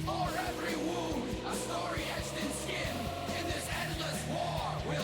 For every wound, a story etched in skin. In this endless war, we'll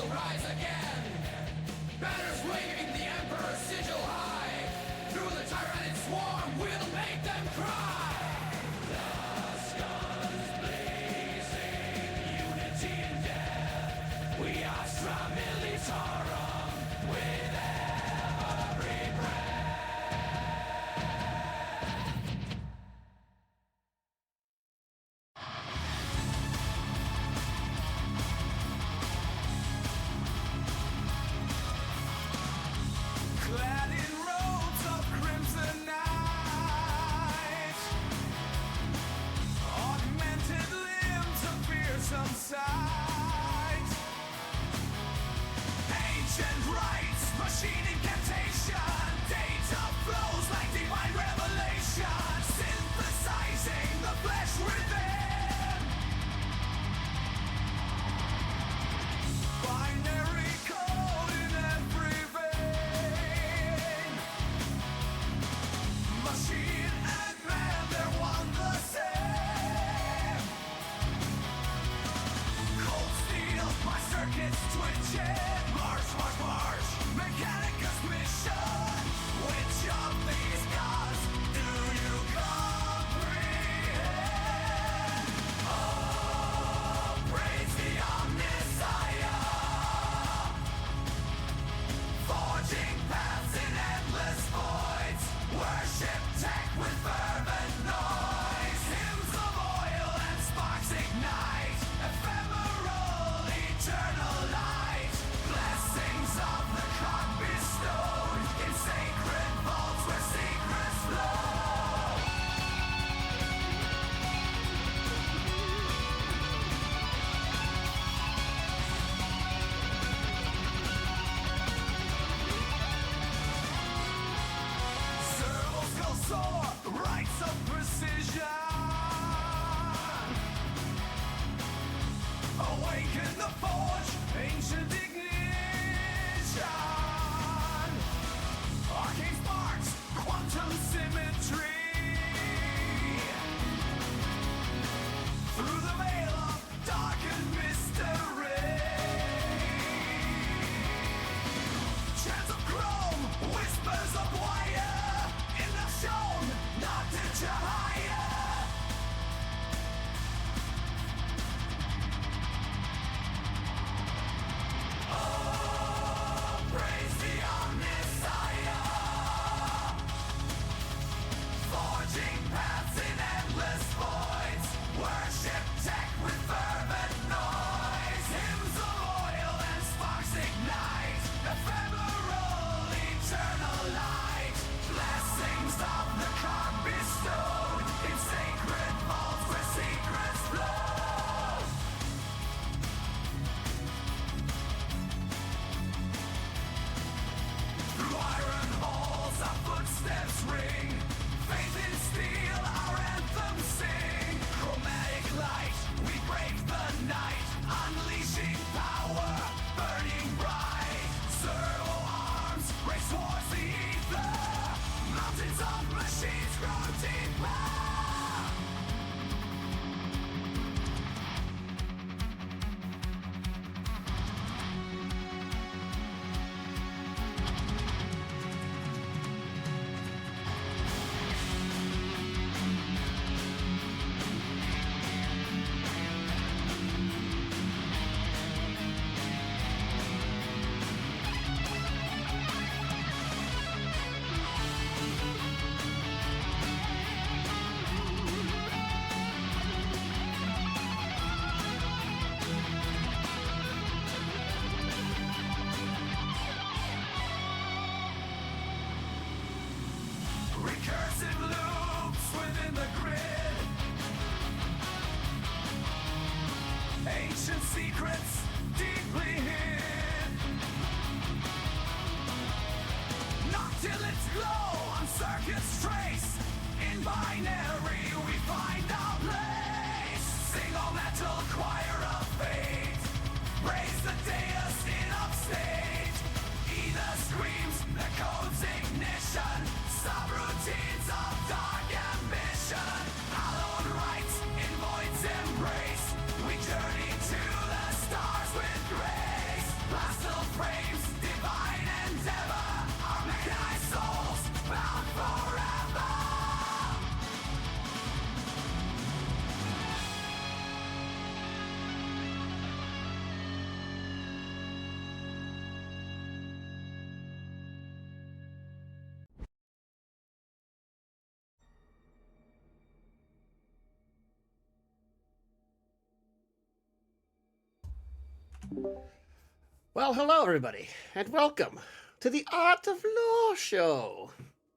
Well, hello everybody, and welcome to the Art of Lore show.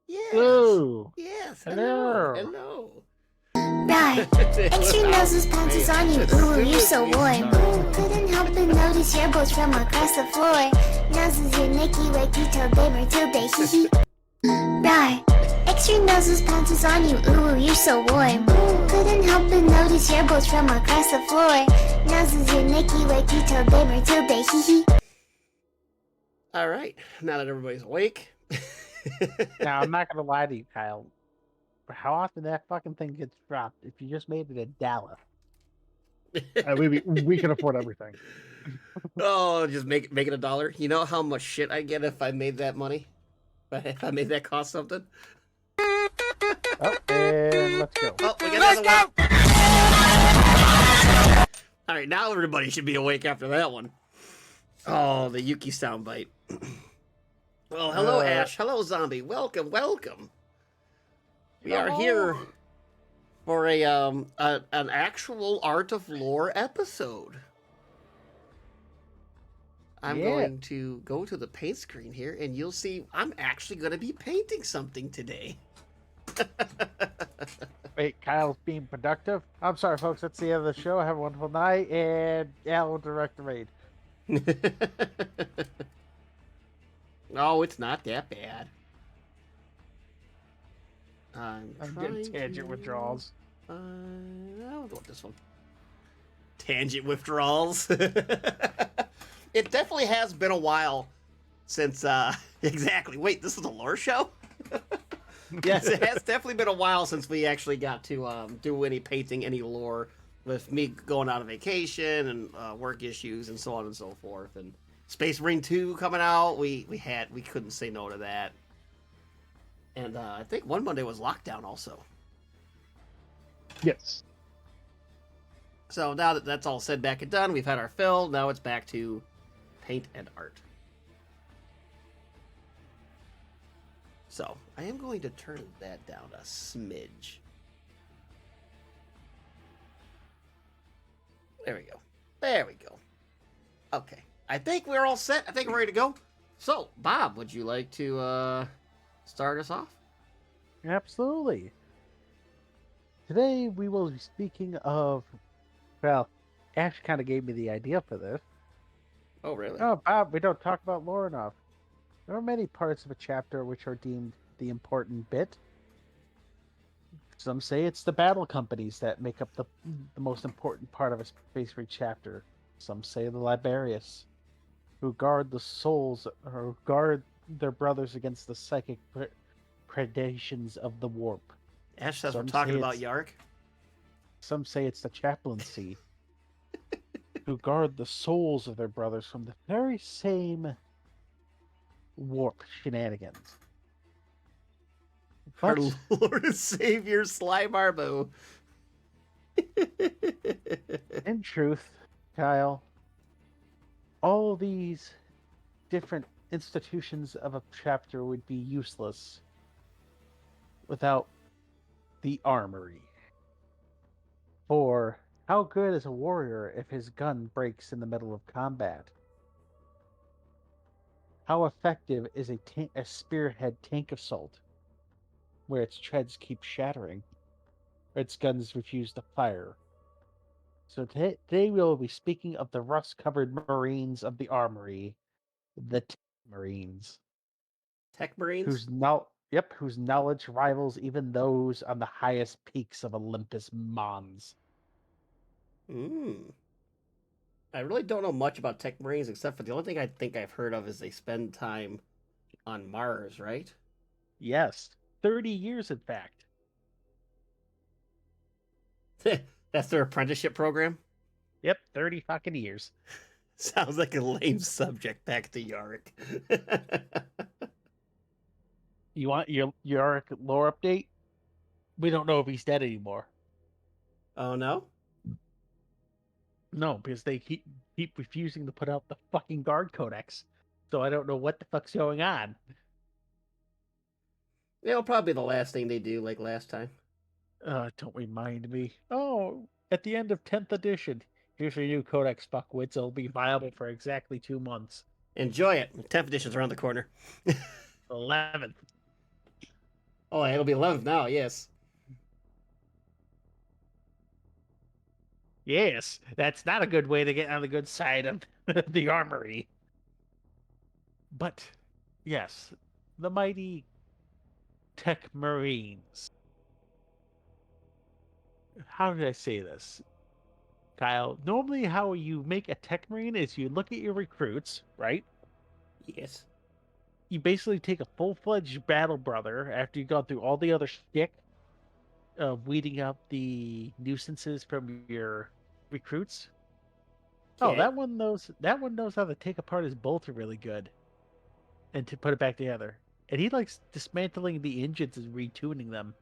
Yes, Hello. yes, hello, Hello. hello. Right. Extra noses pounces on you, ooh, you're so warm. Ooh, couldn't help but notice your boats from across the floor. Noses your Nicky Wakey till day Matilda, hee hee. Right. Extra noses pounces on you, ooh, you're so warm. Ooh, couldn't help but notice your boats from across the floor. Noses your Nicky Wakey till day Matilda, hee hee. All right, now that everybody's awake. Now, I'm not going to lie to you, Kyle. How often that fucking thing gets dropped if you just made it $1? We can afford everything. Oh, just make it $1. You know how much shit I get if I made that money? If I made that cost something? Oh, and let's go. Oh, we got another one. All right, now everybody should be awake after that one. Oh, the Yuki soundbite. Well, hello, Ash. Hello, Zombie. Welcome, welcome. We are here for an actual Art of Lore episode. I'm going to go to the paint screen here, and you'll see I'm actually going to be painting something today. Wait, Kyle's being productive? I'm sorry, folks. That's the end of the show. Have a wonderful night, and Al will direct the raid. No, it's not that bad. I'm getting tangent withdrawals. I don't want this one. Tangent withdrawals. It definitely has been a while since. Exactly. Wait, this is a lore show? Yes, it has definitely been a while since we actually got to do any painting, any lore, with me going on a vacation and work issues and so on and so forth. And Space Marine 2 coming out, we couldn't say no to that. And I think one Monday was lockdown also. Yes. So now that that's all said, back and done, we've had our fill. Now it's back to paint and art. So I am going to turn that down a smidge. There we go. There we go. Okay. I think we're all set. I think we're ready to go. So, Bob, would you like to start us off? Absolutely. Today we will be speaking of, well, Ash kind of gave me the idea for this. Oh, really? Oh, Bob, we don't talk about lore enough. There are many parts of a chapter which are deemed the important bit. Some say it's the battle companies that make up the most important part of a Space Marine chapter. Some say the Liberius, who guard the souls or guard their brothers against the psychic predations of the warp. Ash says we're talking about Yark. Some say it's the chaplaincy, who guard the souls of their brothers from the very same warp shenanigans. Our Lord and Savior, Sly Barbo. In truth, Kyle, all these different institutions of a chapter would be useless without the armory. For how good is a warrior if his gun breaks in the middle of combat? How effective is a spearhead tank assault, where its treads keep shattering, or its guns refuse to fire? So today we will be speaking of the rust-covered Marines of the Armory, the Tech Marines. Tech Marines? Whose knowledge rivals even those on the highest peaks of Olympus Mons. I really don't know much about Tech Marines, except for the only thing I think I've heard of is they spend time on Mars, right? Yes, 30 years, in fact. That's their apprenticeship program? Yep, 30 fucking years. Sounds like a lame subject. Back to Yarrick. You want your Yarrick lore update? We don't know if he's dead anymore. Oh, no? No, because they keep refusing to put out the fucking guard codex. So I don't know what the fuck's going on. It'll probably be the last thing they do, like last time. Don't remind me. Oh, at the end of 10th edition, Here's your new Codex Buckwitz. It'll be viable for exactly 2 months. Enjoy it. 10th edition's around the corner. 11th. Oh, it'll be 11th now, yes. Yes, that's not a good way to get on the good side of the armory. But, yes, the mighty Tech Marines. How did I say this, Kyle? Normally, how you make a Tech Marine is you look at your recruits, right? Yes. You basically take a full-fledged battle brother after you've gone through all the other shtick of weeding out the nuisances from your recruits. Oh, Okay. that one knows how to take apart his bolter really good and to put it back together. And he likes dismantling the engines and retuning them.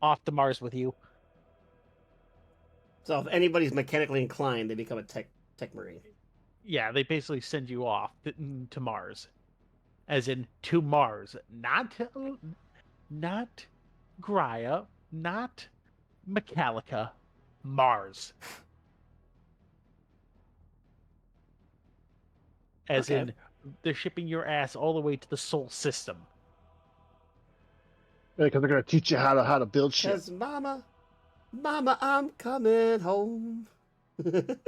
Off to Mars with you. So if anybody's mechanically inclined, they become a tech marine. Yeah, they basically send you off to Mars. As in to Mars, not Graia, not Metallica, Mars. As Okay. in, they're shipping your ass all the way to the Sol system. Because they're gonna teach you how to build shit. Cause mama, I'm coming home. But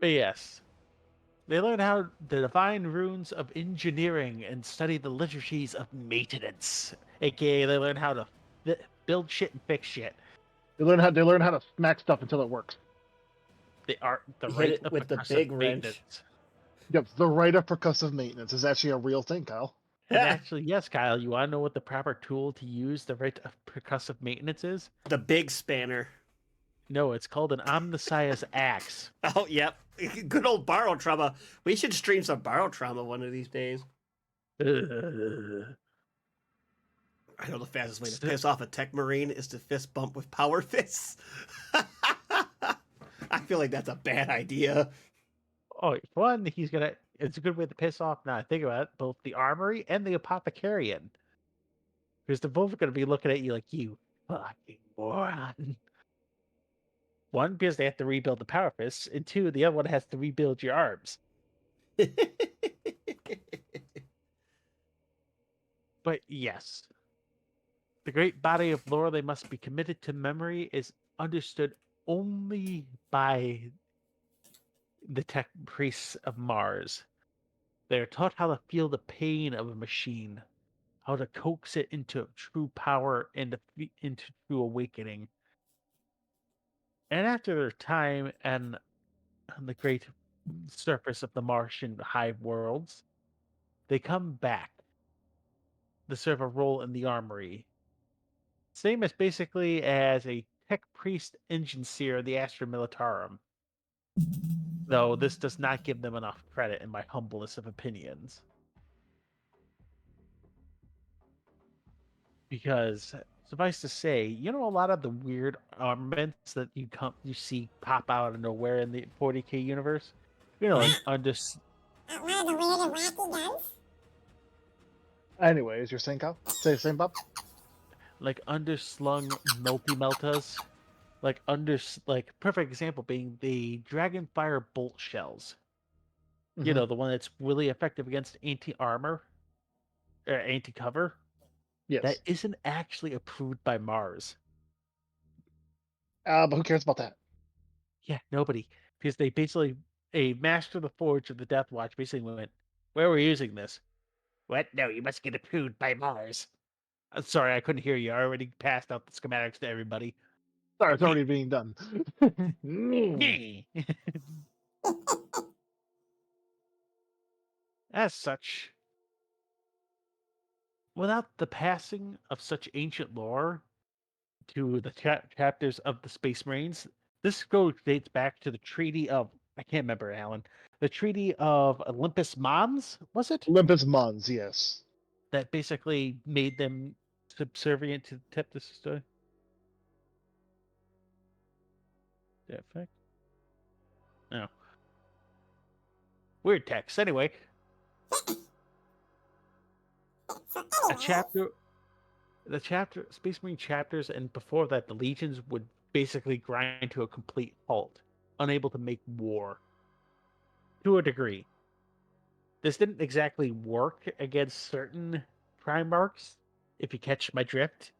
yes, they learn how the divine runes of engineering and study the liturgies of maintenance. AKA, they learn how to build shit and fix shit. They learn how to smack stuff until it works. They are the Hit right it of with the percussive big wrench. maintenance. Yep, the rite of percussive maintenance is actually a real thing, Kyle. And actually, yes, Kyle, you want to know what the proper tool to use the right of percussive maintenance is? The big spanner. No, it's called an Omnissiah's axe. Oh, yep. Good old Borrow Trauma. We should stream some Borrow Trauma one of these days. Ugh. I know the fastest way to piss off a tech marine is to fist bump with power fists. I feel like that's a bad idea. Oh, one, it's a good way to piss off, now I think about it, both the armory and the apothecarian. Because they're both going to be looking at you like, you fucking moron. One, because they have to rebuild the power fists, and two, the other one has to rebuild your arms. But yes, the great body of lore they must be committed to memory is understood only by the tech priests of Mars. They are taught how to feel the pain of a machine, how to coax it into true power and into true awakening. And after their time on the great surface of the Martian hive worlds, they come back to serve a role in the armory. Same as basically as a tech priest engine seer of the Astra Militarum. Though this does not give them enough credit in my humblest of opinions. Because suffice to say, you know, a lot of the weird armaments that you see pop out of nowhere in the 40K universe, you know, like One of the weird and wacky guns? Anyways, you're saying, Kyle? Say the same, Bob? like underslung multi-meltas, like perfect example being the Dragonfire bolt shells. You Mhm. know, the one that's really effective against anti-armor or anti-cover. Yes. That isn't actually approved by Mars. But who cares about that? Yeah, nobody. Because they basically, a master of the forge of the Death Watch basically went, where are we using this? What? No, you must get approved by Mars. I'm sorry, I couldn't hear you. I already passed out the schematics to everybody. Sorry, it's already being done. As such, without the passing of such ancient lore to the chapters of the Space Marines, this dates back to the Treaty of, I can't remember, Alan. The Treaty of Olympus Mons, was it? Olympus Mons, yes. That basically made them subservient to the Teptis. That fact? No. Weird text. Anyway, the Space Marine chapters, and before that, the legions would basically grind to a complete halt, unable to make war. To a degree. This didn't exactly work against certain Primarchs, if you catch my drift.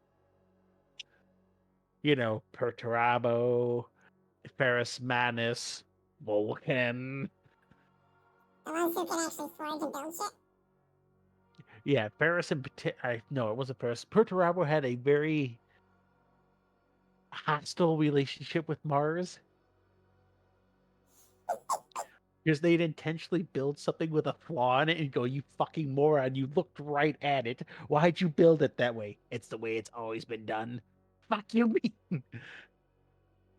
You know, Perturabo, Ferrus Manus, Vulcan. The ones who can actually forge and build shit. Yeah, Ferrus in particular. No, it wasn't Ferrus. Perturabo had a very hostile relationship with Mars. Because they'd intentionally build something with a flaw in it and go, "You fucking moron, you looked right at it. Why'd you build it that way? It's the way it's always been done." Fuck you mean?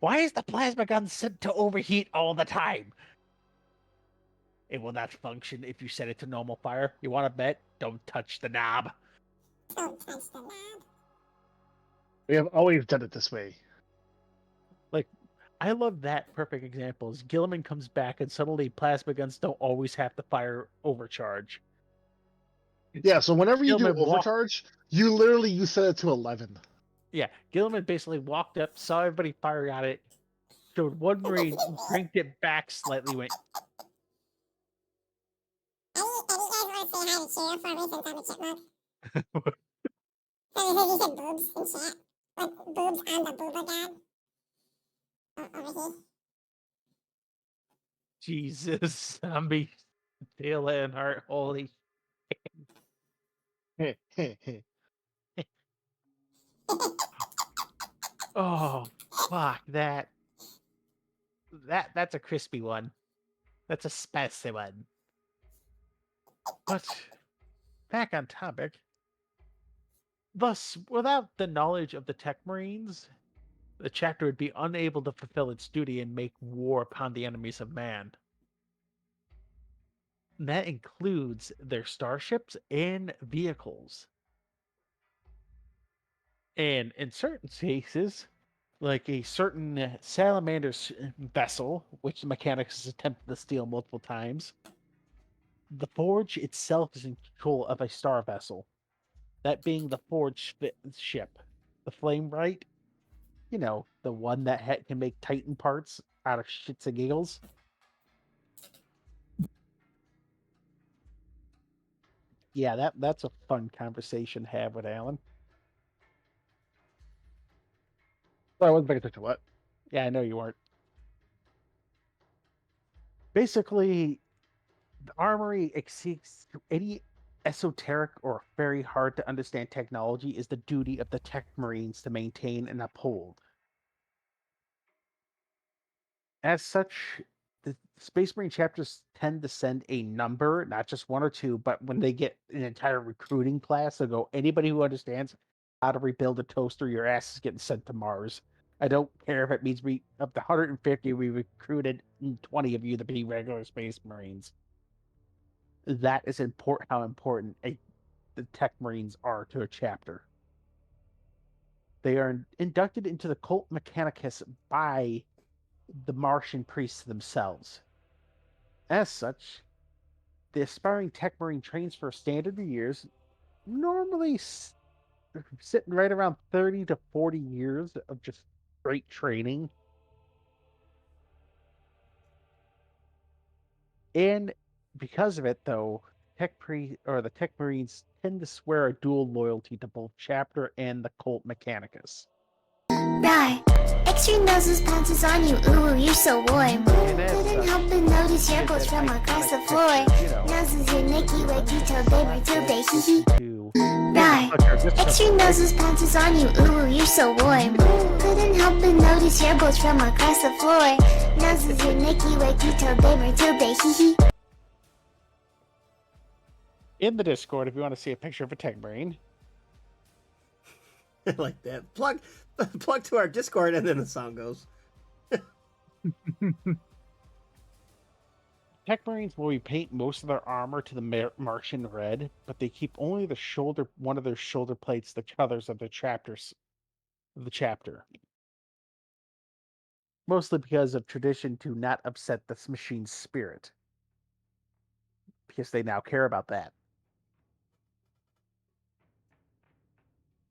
Why is the plasma gun set to overheat all the time? It will not function if you set it to normal fire. You want to bet? Don't touch the knob. Don't touch the knob. We have always done it this way. I love that perfect example. Is Gilliman comes back and suddenly plasma guns don't always have to fire overcharge. Yeah, so whenever you do Gilman walk- overcharge, you set it to 11. Yeah, Gilliman basically walked up, saw everybody firing at it, showed one Marine, cranked it back slightly, went, Any guys want to say hi to Cheer for me since I'm a chipmunk? So he said boobs in chat. Like boobs on the booba god. Over here. Jesus, zombie, Dale Earnhardt, holy. Oh, fuck, that's a crispy one. That's a spicy one. But, back on topic. Thus, without the knowledge of the Tech Marines, the chapter would be unable to fulfill its duty and make war upon the enemies of man. And that includes their starships and vehicles. And in certain cases, like a certain Salamander's vessel, which the mechanics has attempted to steal multiple times, the Forge itself is in control of a star vessel. That being the Forge ship. The Flame Right, you know, the one that can make Titan parts out of shits and giggles. Yeah, that's a fun conversation to have with Alan. I wasn't paying attention to what? Yeah, I know you weren't. Basically, the armory exceeds any esoteric or very hard to understand technology is the duty of the Tech Marines to maintain and uphold. As such, the Space Marine chapters tend to send a number, not just one or two, but when they get an entire recruiting class, they'll go, anybody who understands how to rebuild a toaster, your ass is getting sent to Mars. I don't care if it means we, of the 150, we recruited 20 of you to be regular Space Marines. That is how important the Tech Marines are to a chapter. They are inducted into the Cult Mechanicus by the Martian priests themselves. As such, the aspiring Tech Marine trains for standard years, normally sitting right around 30 to 40 years of just straight training. And because of it, though, the Tech Marines tend to swear a dual loyalty to both Chapter and the Cult Mechanicus. Right. Extra noses pounces on you, ooh, you're so warm. Couldn't help but notice your boats from across the floor. Noses your Nicky Wakito, baby, till they hee hee. Right. Extra noses pounces on you, ooh, you're so warm. Couldn't help but notice your boats from across the floor. Noses your Nicky Wakito, baby, till they hee hee. In the Discord, if you want to see a picture of a Tech Marine. Like that. Plug to our Discord, and then the song goes. Tech Marines will repaint most of their armor to the Martian red, but they keep only one of their shoulder plates the colors of the chapter. Mostly because of tradition to not upset this machine's spirit. Because they now care about that.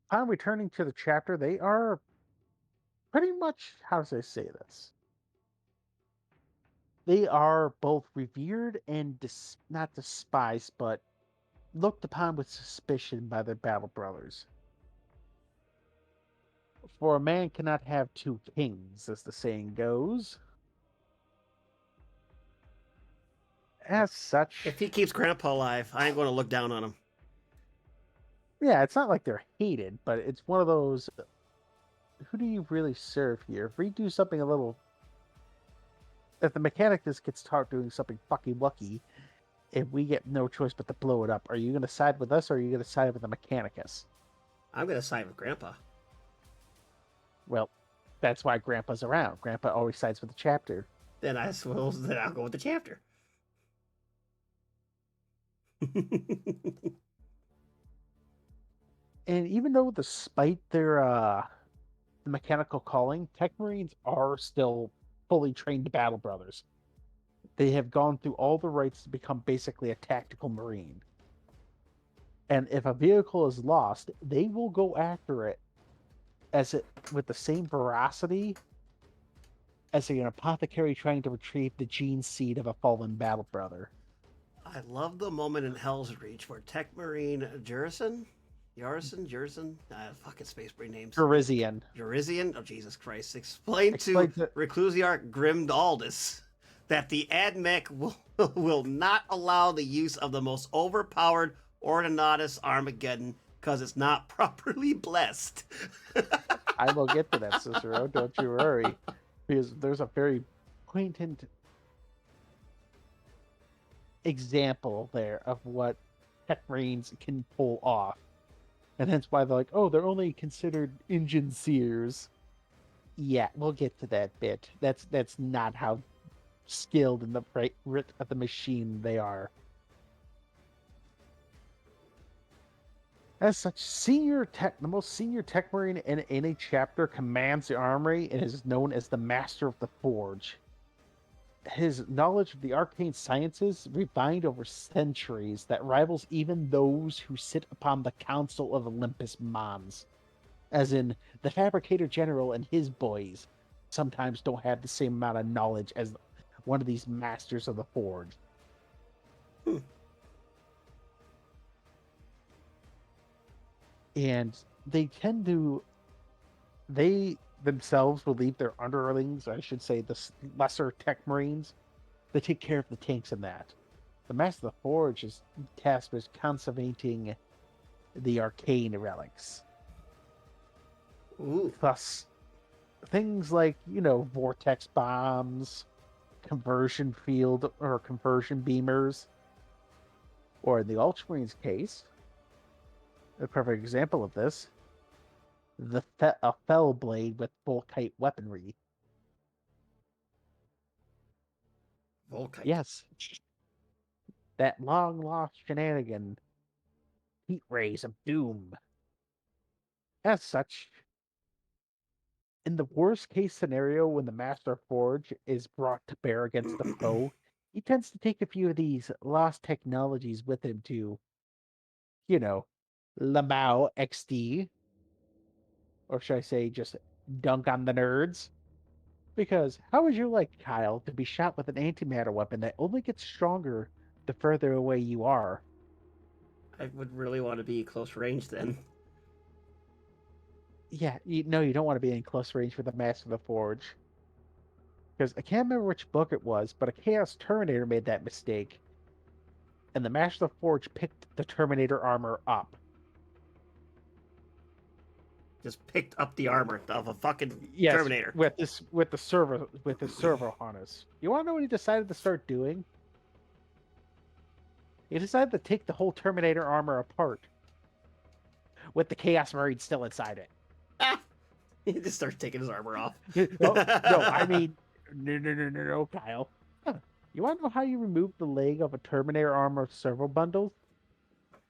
Upon returning to the chapter, they are pretty much, how does I say this? They are both revered and not despised, but looked upon with suspicion by their battle brothers. For a man cannot have two kings, as the saying goes. As such, If he keeps Grandpa alive, I ain't going to look down on him. yeah, it's not like they're hated, but it's one of those. Who do you really serve here? If we do something a little. If the Mechanicus gets taught doing something fucky wucky, if we get no choice but to blow it up, are you going to side with us or are you going to side with the Mechanicus? I'm going to side with Grandpa. Well, that's why Grandpa's around. Grandpa always sides with the chapter. Then I suppose that I'll go with the chapter. And even though, despite their the mechanical calling, Tech Marines are still fully trained battle brothers. They have gone through all the rites to become basically a tactical Marine. And if a vehicle is lost, they will go after it with the same veracity as an apothecary trying to retrieve the gene seed of a fallen battle brother. I love the moment in Hell's Reach where Tech Marine Jurison, fucking Space Marine names. Garizian. Oh, Jesus Christ. Explain to Reclusiarch Grimdaldus that the AdMech will not allow the use of the most overpowered Ordinatus Armageddon because it's not properly blessed. I will get to that, Cicero. Don't you worry. Because there's a very poignant example there of what Tech Marines can pull off. And hence why they're like, oh, they're only considered engine seers. Yeah, we'll get to that bit. That's not how skilled in the writ of the machine they are. As such, the most senior Tech Marine in any chapter commands the armory and is known as the Master of the Forge. His knowledge of the arcane sciences refined over centuries that rivals even those who sit upon the Council of Olympus Mons. As in, the Fabricator General and his boys sometimes don't have the same amount of knowledge as one of these Masters of the Forge. And they themselves will leave their underlings, I should say the lesser Tech Marines, to take care of the tanks in that. The Master of the Forge is tasked with conservating the arcane relics. Ooh. Plus, things like, vortex bombs, conversion field or conversion beamers, or in the Ultramarines case, a perfect example of this, a fell blade with Volkite weaponry. Volkite. Yes. That long lost shenanigan. Heat rays of doom. As such, in the worst case scenario when the Master Forge is brought to bear against the foe, he tends to take a few of these lost technologies with him to, Lamau XD. Or should I say just dunk on the nerds? Because how would you like, Kyle, to be shot with an antimatter weapon that only gets stronger the further away you are? I would really want to be close range then. Yeah, you don't want to be in close range with the Master of the Forge. Because I can't remember which book it was, but a Chaos Terminator made that mistake. And the Master of the Forge picked the Terminator armor up. Just picked up the armor of a fucking Terminator. With the servo harness. You want to know what he decided to start doing? He decided to take the whole Terminator armor apart, with the Chaos Marine still inside it. He just starts taking his armor off. No, I mean, no, Kyle. You want to know how you remove the leg of a Terminator armor servo bundle?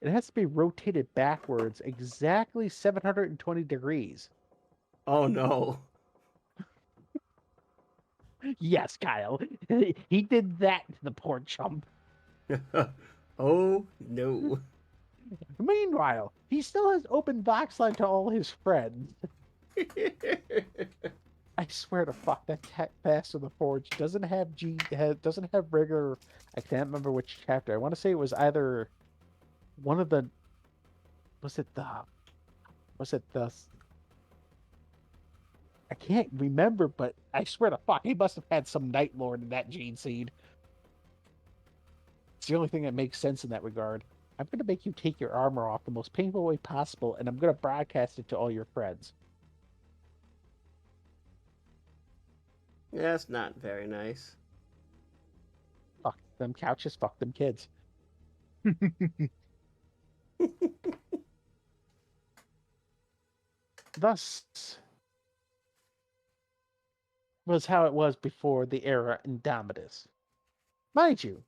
It has to be rotated backwards exactly 720 degrees. Oh, no. Yes, Kyle. He did that to the poor chump. Oh, no. Meanwhile, he still has open box line to all his friends. I swear to fuck, that Master of the Forge doesn't have doesn't have regular. I can't remember which chapter. I want to say it was either one of the. Was it the? Was it the? I can't remember, but I swear to fuck, he must have had some Night Lord in that gene seed. It's the only thing that makes sense in that regard. I'm gonna make you take your armor off the most painful way possible, and I'm gonna broadcast it to all your friends. That's not very nice. Fuck them couches, fuck them kids. Thus was how it was before the era Indomitus. Mind you,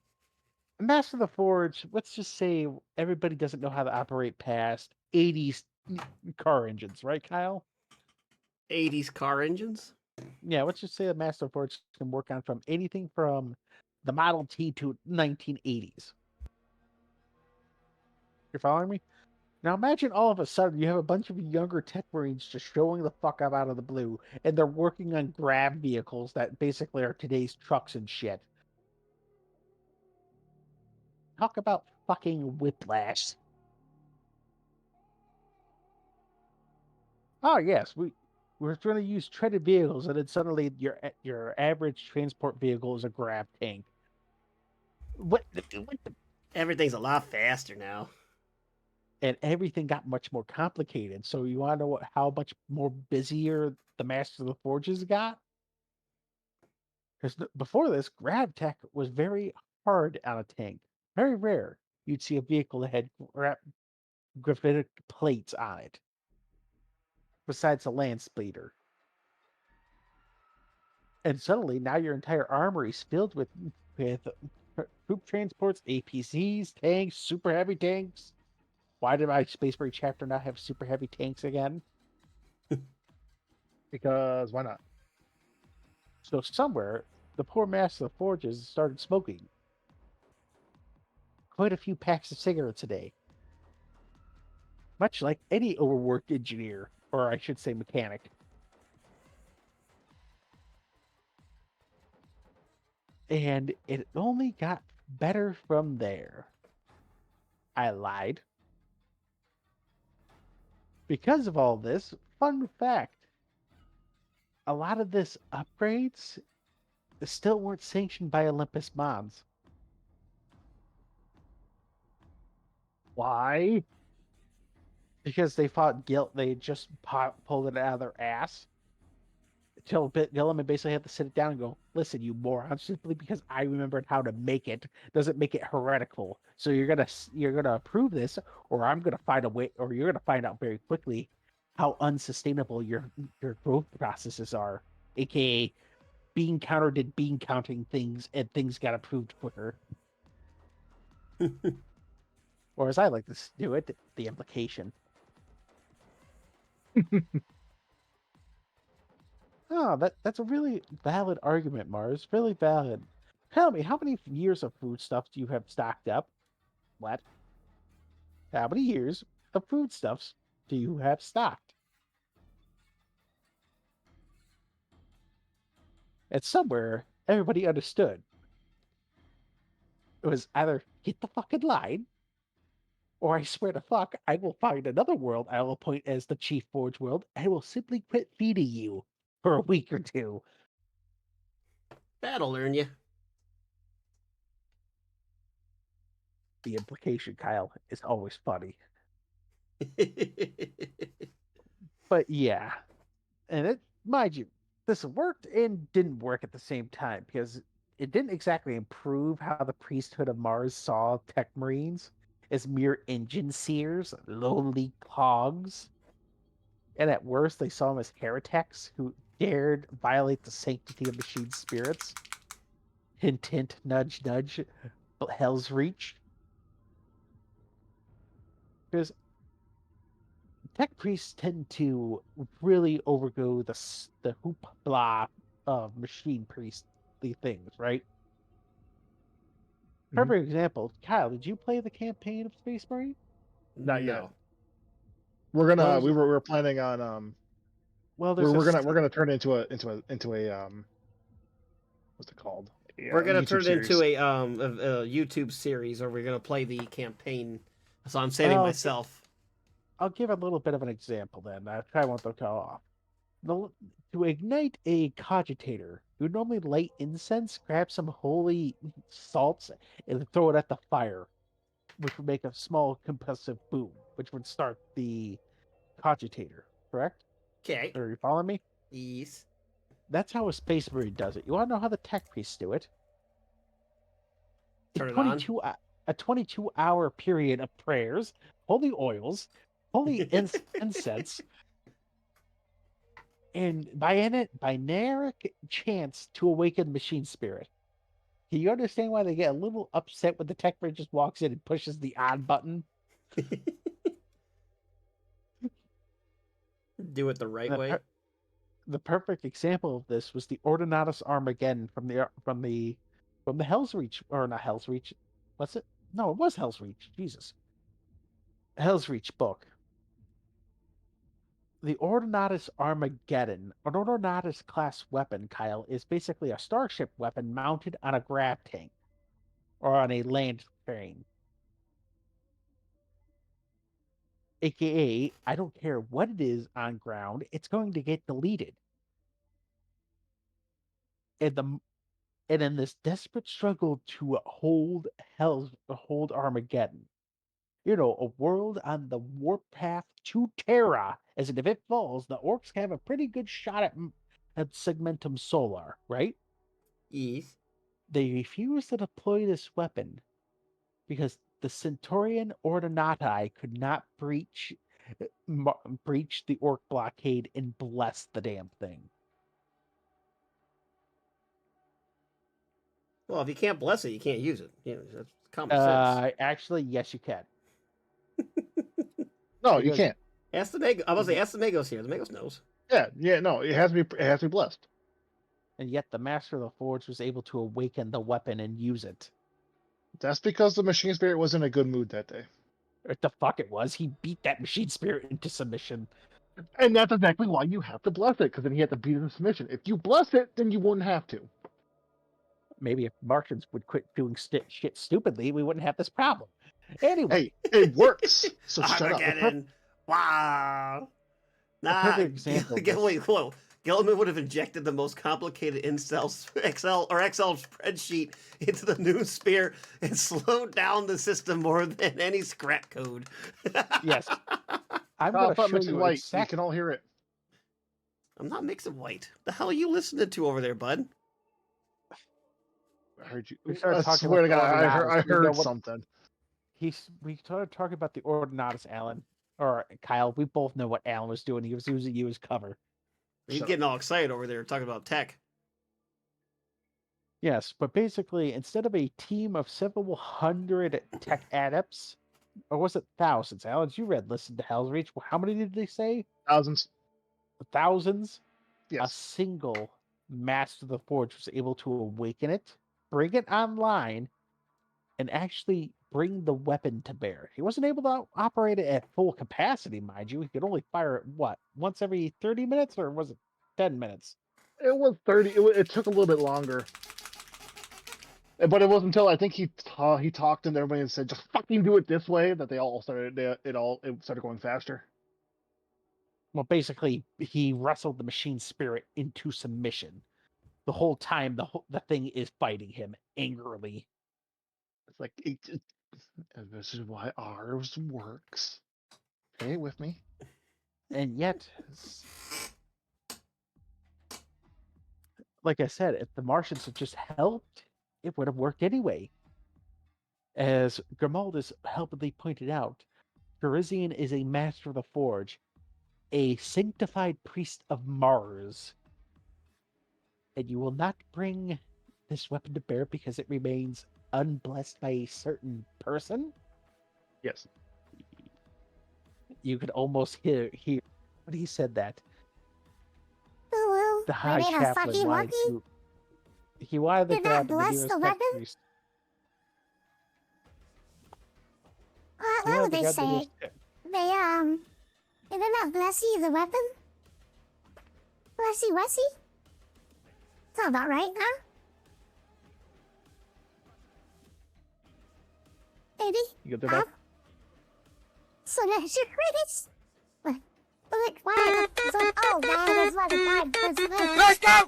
Master of the Forge, let's just say everybody doesn't know how to operate past 80s car engines, right, Kyle? 80s car engines? Yeah, let's just say the Master of the Forge can work on from anything from the Model T to 1980s. You're following me? Now imagine all of a sudden you have a bunch of younger tech marines just showing the fuck up out of the blue, and they're working on grab vehicles that basically are today's trucks and shit. Talk about fucking whiplash. Oh yes, we're trying to use treaded vehicles, and then suddenly your average transport vehicle is a grab tank. What the, Everything's a lot faster now. and everything got much more complicated. So you want to know how much more busier the Master of the Forges got? Because before this, grab tech was very hard on a tank. Very rare. You'd see a vehicle that had graphitic plates on it, besides a land speeder. And suddenly, now your entire armory is filled with troop transports, APCs, tanks, super heavy tanks. Why did my Space Marine chapter not have super heavy tanks again? Because why not? So somewhere, the poor Master of the Forges started smoking quite a few packs of cigarettes a day. Much like any overworked engineer, or I should say mechanic. And it only got better from there. I lied. Because of all this, fun fact, a lot of this upgrades still weren't sanctioned by Olympus Mons. Why? Because they fought guilt, they just pulled it out of their ass. Till Gilliman basically had to sit it down and go, listen, you moron, simply because I remembered how to make it doesn't make it heretical. So you're gonna approve this, or I'm gonna find a way, or you're gonna find out very quickly how unsustainable your growth processes are, aka bean counter did bean counting things and things got approved quicker. Or as I like to do it, the implication. Oh, that's a really valid argument, Mars. Really valid. Tell me, how many years of foodstuffs do you have stocked up? What? How many years of foodstuffs do you have stocked? And somewhere, everybody understood. It was either get the fucking line, or I swear to fuck, I will find another world I will appoint as the Chief Forge World, and I will simply quit feeding you for a week or two. That'll learn you. The implication, Kyle, is always funny. But yeah, and it, mind you, this worked and didn't work at the same time because it didn't exactly improve how the priesthood of Mars saw tech marines as mere engine seers, lowly cogs. And at worst, they saw them as heretics who dared violate the sanctity of machine spirits. Hint, hint, nudge, nudge, hell's reach. Because tech priests tend to really overgo the hoopla of machine priestly things, right? Perfect example. Kyle, did you play the campaign of Space Marine? Not yet. No. We're gonna. What was We it? were planning on Well, there's We're gonna turn it into a what's it called? We're gonna YouTube turn it into series. a YouTube series, or we're gonna play the campaign. So I'm saving Oh, myself. I'll give a little bit of an example then. I probably won't go off. To ignite a cogitator, you would normally light incense, grab some holy salts, and throw it at the fire, which would make a small compressive boom, which would start the cogitator, correct? Okay. Are you following me? Yes. That's how a space marine does it. You want to know how the tech priests do it? Turn it on. A 22-hour period of prayers, holy oils, holy incense, and binaric chance to awaken machine spirit. Do you understand why they get a little upset when the tech bridge just walks in and pushes the on button? Do it the right way. The perfect example of this was the Ordinatus Armageddon from the Hell's Reach, or not Hell's Reach. What's it? No, it was Hell's Reach. Jesus. Hell's Reach book. The Ordinatus Armageddon, an Ordinatus class weapon, Kyle, is basically a starship weapon mounted on a grav tank or on a land train. AKA, I don't care what it is on ground, it's going to get deleted. And in this desperate struggle to hold Armageddon, you know, a world on the warpath to Terra, as in if it falls, the orcs have a pretty good shot at Segmentum Solar, right? Yes. They refuse to deploy this weapon because the Centaurian Ordinati could not breach the orc blockade and bless the damn thing. Well, if you can't bless it, you can't use it. You know, that's common sense. Actually, yes, you can. No, you Because- can't. Ask the Magos. I was say ask the Magos here. The Magos knows. Yeah, no, it has to be blessed. And yet the Master of the Forge was able to awaken the weapon and use it. That's because the machine spirit was in a good mood that day. What the fuck it was? He beat that machine spirit into submission. And that's exactly why you have to bless it, because then he had to beat it in submission. If you bless it, then you wouldn't have to. Maybe if Martians would quit doing shit stupidly, we wouldn't have this problem. Anyway, Hey, it works. So shut up. Armageddon. Wow. Nah. perfect example of this. Wait, whoa. Gelman would have injected the most complicated Excel spreadsheet into the new sphere and slowed down the system more than any scrap code. yes. I'm Stop going to mixing show you white. You exactly. can all hear it. I'm not mixing white. The hell are you listening to over there, bud? I heard you. We started I talking swear to about God, I Ordinatus. We know heard what- something. We started talking about the Ordinatus, Alan. Or Kyle. We both know what Alan was doing. He was using you as cover. He's Shut getting all excited over there talking about tech. Yes, but basically, instead of a team of several hundred tech adepts, or was it thousands? Alan, you listen to Hell's Reach. How many did they say? Thousands. Thousands? A Yes. single Master of the Forge was able to awaken it, bring it online, and actually bring the weapon to bear. He wasn't able to operate it at full capacity, mind you. He could only fire it, once every 30 minutes, or was it 10 minutes? It was 30. It took a little bit longer. But it wasn't until I think he talked and everybody said, just fucking do it this way, that it started going faster. Well, basically, he wrestled the machine spirit into submission. The whole time, the thing is fighting him angrily. It's like, this is why ours works. Okay, with me? And yet, like I said, if the Martians had just helped, it would have worked anyway. As Grimaldus helpfully pointed out, Garizian is a master of the forge, a sanctified priest of Mars. And you will not bring this weapon to bear because it remains unblessed by a certain person? Yes. You could almost hear when he said that. Ooh, The High we need a Chaplain fucking wanted walkie? to. He wanted to Did not grab the bless nearest the tech weapon? priest. He Why wanted would to they grab the say nearest they did not bless you the weapon? Wessie Wessie? Sounds about right, huh? Maybe. You get there, Beth? So that's your critics. But why? Oh, man, that's what the Let's go!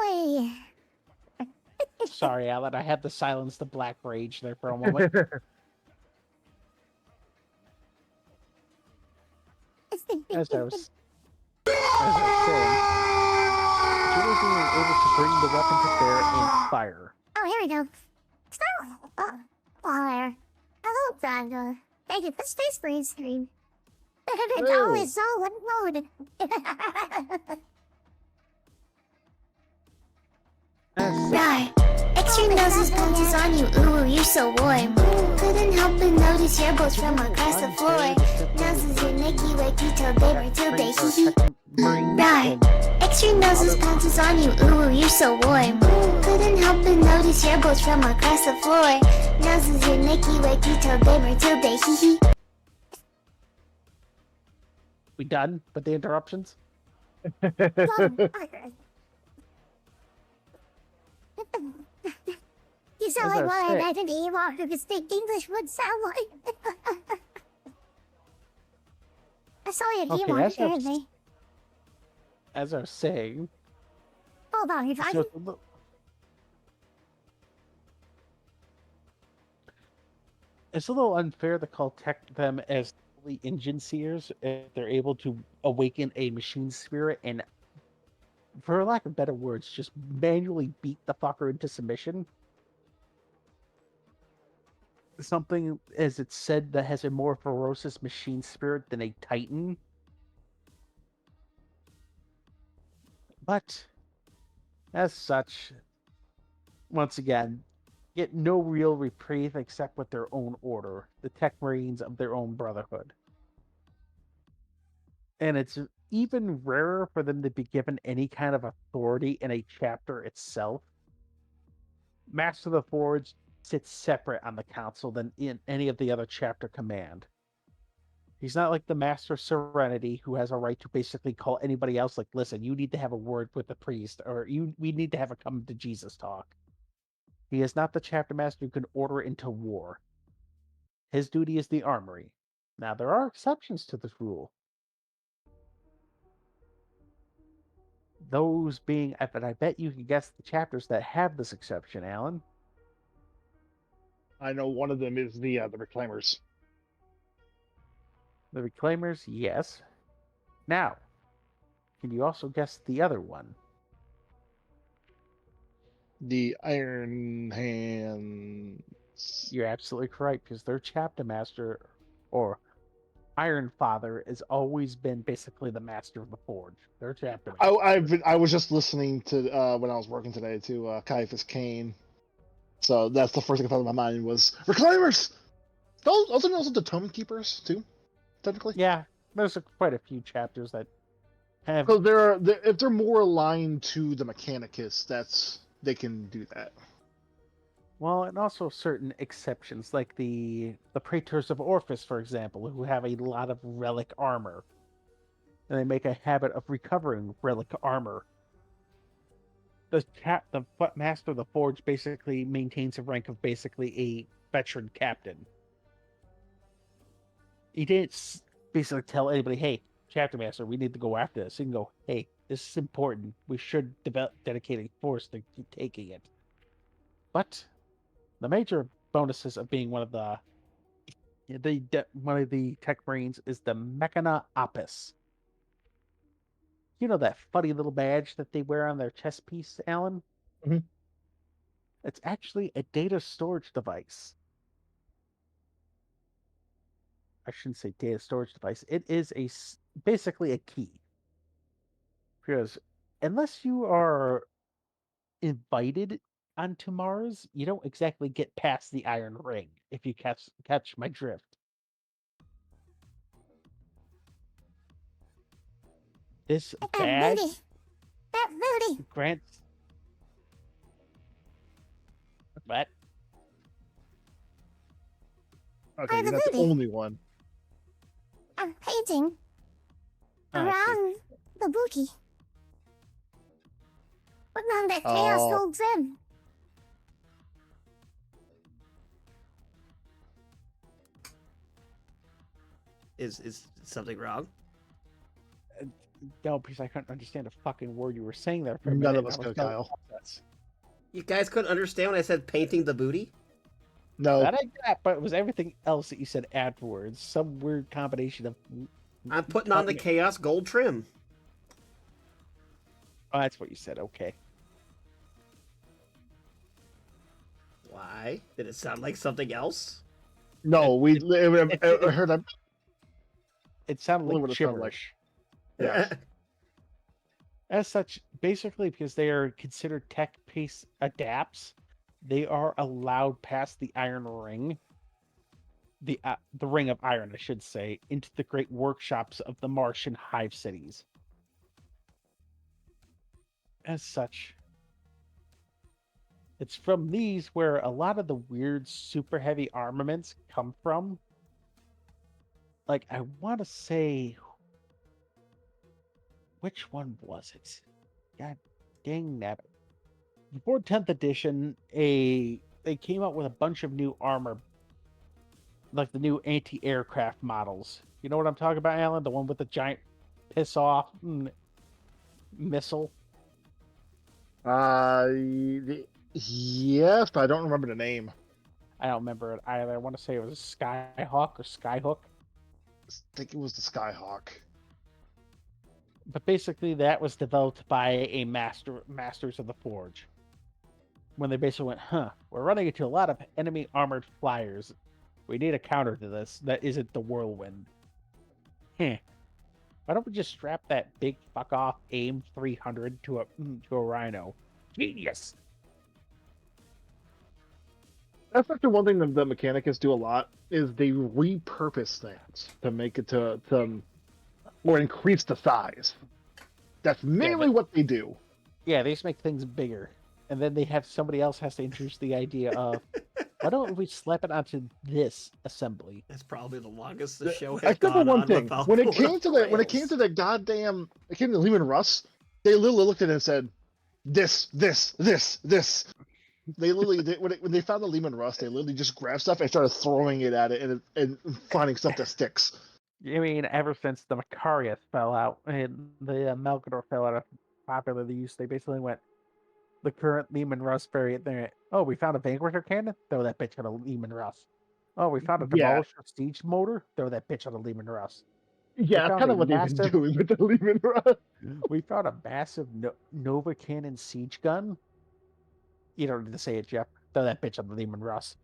Oi. Sorry, Alan. I had to silence the black rage there for a moment. As I was saying, Julie being able to bring the weapon to bear and fire. Oh, here we go. Start. Oh, there. Hello, Drago. Thank you for space green screen. It's Hello. always so unloaded. Right. Extreme noses punches on you. Ooh, you're so warm. Couldn't help but notice your boats from across the floor. Noses your Nicky Wakey till they were till they hee hee. Right. Extreme noses punches on you. Ooh, you're so warm. Couldn't help but notice your boats from across the floor. Noses your Nicky Wakey till they hee hee. We done with the interruptions? You sound As I like what I say- imagine Ewok who can speak English would sound like. I saw you at Okay, Ewok, that's apparently. As I was saying, Hold on, you're fine. so it's a little unfair to call them as fully engine seers if they're able to awaken a machine spirit and, for lack of better words, just manually beat the fucker into submission. Something, as it's said, that has a more ferocious machine spirit than a titan. But, as such, once again, get no real reprieve except with their own order, the Tech Marines of their own brotherhood. And it's even rarer for them to be given any kind of authority in a chapter itself. Master of the Forge sits separate on the council than in any of the other chapter command. He's not like the Master of Serenity, who has a right to basically call anybody else like, listen, you need to have a word with the priest, or we need to have a come to Jesus talk. He is not the chapter master who can order into war. His duty is the armory. Now, there are exceptions to this rule. Those being, but I bet you can guess the chapters that have this exception, Alan. I know one of them is the Reclaimers. The Reclaimers, yes. Now, can you also guess the other one? The Iron Hands. You're absolutely correct, because their chapter master, or Iron Father, has always been basically the master of the Forge. Their chapter master. I was just listening to when I was working today to Caiaphas Cain, so that's the first thing I thought in my mind was Reclaimers. Those also the Tome Keepers too, technically. Yeah, there's quite a few chapters that have. So if they're more aligned to the Mechanicus, they can do that. Well, and also certain exceptions, like the Praetors of Orphis, for example, who have a lot of relic armor. And they make a habit of recovering relic armor. The Master of the Forge basically maintains a rank of basically a veteran captain. He didn't basically tell anybody, hey, Chapter Master, we need to go after this. He can go, hey, this is important. We should dedicate a force to taking it. But the major bonuses of being one of the Tech Marines is the Mechana Opus. You know that funny little badge that they wear on their chest piece, Alan? Mm-hmm. It's actually a data storage device. I shouldn't say data storage device. It is basically a key. Because unless you are invited onto Mars, you don't exactly get past the Iron Ring, if you catch my drift. This badge That booty. grants... What? Okay, Hi, you're not the Lily. only one. I'm painting. I see. Around the booty. But none that chaos Oh. holds in. Is something wrong? No, because I couldn't understand a fucking word you were saying there for a None minute. of us and I was could, going, Kyle. "That's-" You guys couldn't understand when I said painting the booty? No, That I got, but it was everything else that you said afterwards. Some weird combination of. I'm putting on the Okay. Chaos Gold trim. Oh, that's what you said. Okay. Why? Did it sound like something else? no, we I heard that. It sounded Really like what it sounded like. gibberish. Yes. As such, basically, because they are considered tech-based adapts, they are allowed past the Iron Ring, the Ring of Iron, I should say, into the great workshops of the Martian hive cities. As such, it's from these where a lot of the weird, super heavy armaments come from. Like, I want to say, which one was it? God dang that. Before 10th edition, they came out with a bunch of new armor, like the new anti-aircraft models. You know what I'm talking about, Alan? The one with the giant piss-off missile. Yes, but I don't remember the name. I don't remember it either. I want to say it was Skyhawk or Skyhook. I think it was the Skyhawk. But basically, that was developed by a Masters of the Forge. When they basically went, we're running into a lot of enemy armored flyers. We need a counter to this that isn't the Whirlwind. Why don't we just strap that big fuck off AIM 300 to a Rhino? Genius! That's actually one thing that the Mechanicus do a lot is they repurpose things to make it to or increase the size. That's mainly what they do. Yeah, they just make things bigger. And then they have somebody else has to introduce the idea of, why don't we slap it onto this assembly? That's probably the longest the show has Except for gone one on thing, without when it going came off to the the rails. goddamn, it came to Lehman Russ, they literally looked at it and said, this. They literally when they found the Lehman Russ, they literally just grabbed stuff and started throwing it at it and finding stuff that sticks. I mean, ever since the Macarius fell out and the Melkador fell out of popular use, they basically went, the current Lehman Russ variant there. Oh, we found a Vanquisher cannon? Throw that bitch on a Lehman Russ. Oh, we found a Yeah. Demolisher siege motor? Throw that bitch on a Lehman Russ. Yeah, that's found kind a of what they've been massive- doing with the Lehman Russ. We found a massive Nova Cannon siege gun. You don't need to say it, Jeff. Throw that bitch on the Lehman Russ.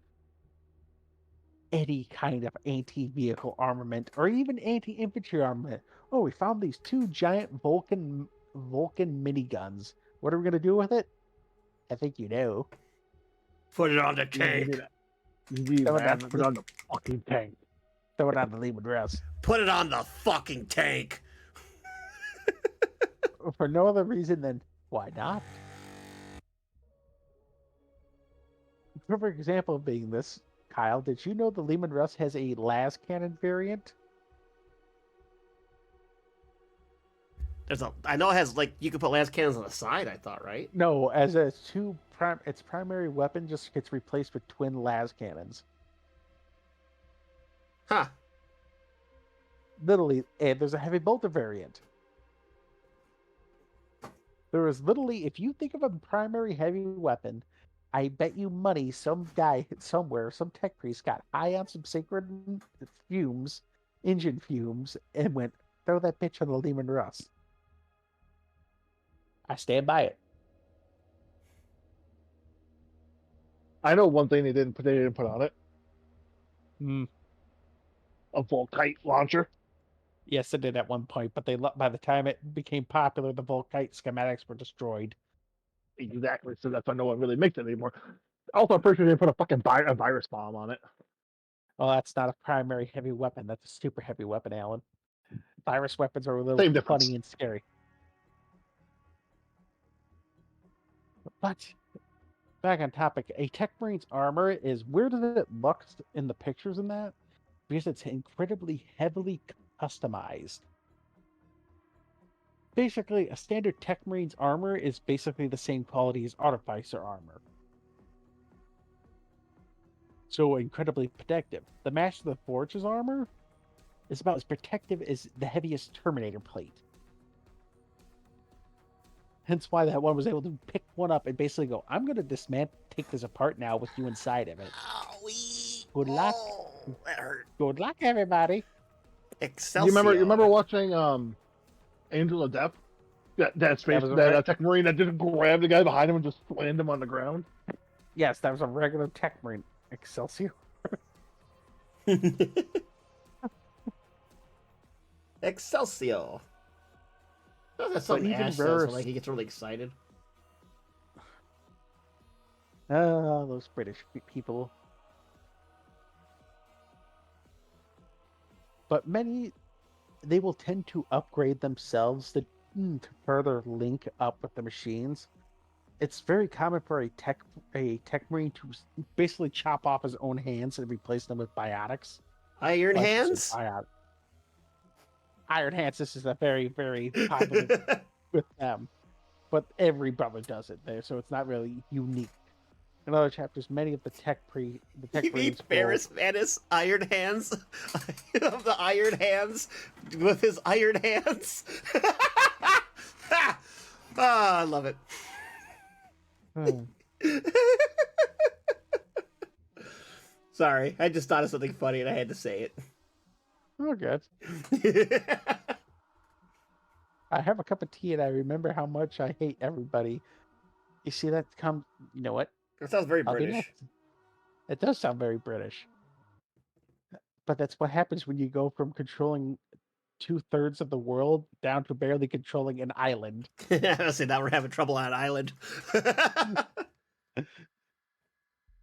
Any kind of anti-vehicle armament or even anti-infantry armament. Oh, we found these two giant Vulcan miniguns. What are we gonna do with it? I think you know. Put it on the tank. Throw it on Put on the fucking tank. Throw it on the Lehman Russ. Put it on the fucking tank. For no other reason than why not? A perfect example of being this, Kyle, did you know the Lehman Russ has a las cannon variant? I know it has, like, you can put lance cannons on the side, I thought, right? No, as a its primary weapon just gets replaced with twin las cannons. Huh. Literally, and there's a heavy bolter variant. There is literally, if you think of a primary heavy weapon, I bet you money some guy somewhere, some tech priest got high on some sacred fumes, engine fumes, and went, throw that bitch on the Lehman Russ. I stand by it. I know one thing they didn't put on it: Hmm. a Volkite launcher. Yes, it did at one point, but by the time it became popular, the Volkite schematics were destroyed. Exactly. So that's why no one really makes it anymore. Also, I'm pretty sure they put a fucking a virus bomb on it. Well, that's not a primary heavy weapon. That's a super heavy weapon, Alan. Virus weapons are a little Same difference. funny and scary. But back on topic, a Tech Marine's armor is where does it look in the pictures in that? Because it's incredibly heavily customized. basically, a standard Tech Marine's armor is basically the same quality as Artificer armor. So incredibly protective. The Master of the Forge's armor is about as protective as the heaviest Terminator plate. Hence why that one was able to pick one up and basically go, I'm going to dismantle, take this apart now with you inside of it. Owie. Good luck. Oh, that hurt. Good luck, everybody. Excelsior. You remember watching Angel of Death? That space was a that very- Tech Marine that just grabbed the guy behind him and just slammed him on the ground. Yes, that was a regular Tech Marine. Excelsior. Excelsior. That's something even Ash says rarer- when like, he gets really excited. Oh, those British people. But many, they will tend to upgrade themselves to further link up with the machines. It's very common for a tech marine to basically chop off his own hands and replace them with biotics. Iron Like, Hands? Iron Hands. This is a very, very popular with them, but every brother does it there, so it's not really unique. In other chapters, many of the You mean Marines will- Ferris Manus Iron Hands? Of the Iron Hands with his iron hands? I love it. Hmm. Sorry, I just thought of something funny and I had to say it. Oh, good. I have a cup of tea and I remember how much I hate everybody. You see that come? You know what? That sounds very I'll be British. next. It does sound very British. But that's what happens when you go from controlling 2/3 of the world down to barely controlling an island. I say now we're having trouble on an island.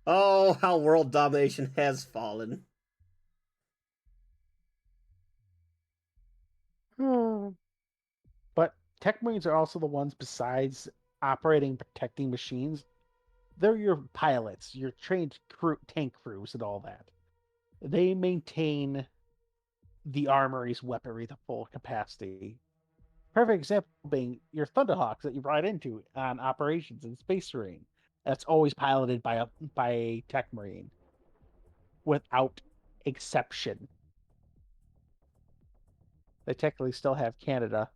Oh, how world domination has fallen. But Tech Marines are also the ones, besides operating and protecting machines, they're your pilots, your trained tank crews, and all that. They maintain the armory's weaponry to full capacity. Perfect example being your Thunderhawks that you ride into on operations in Space Marine. That's always piloted by a Tech Marine, without exception. They technically still have Canada.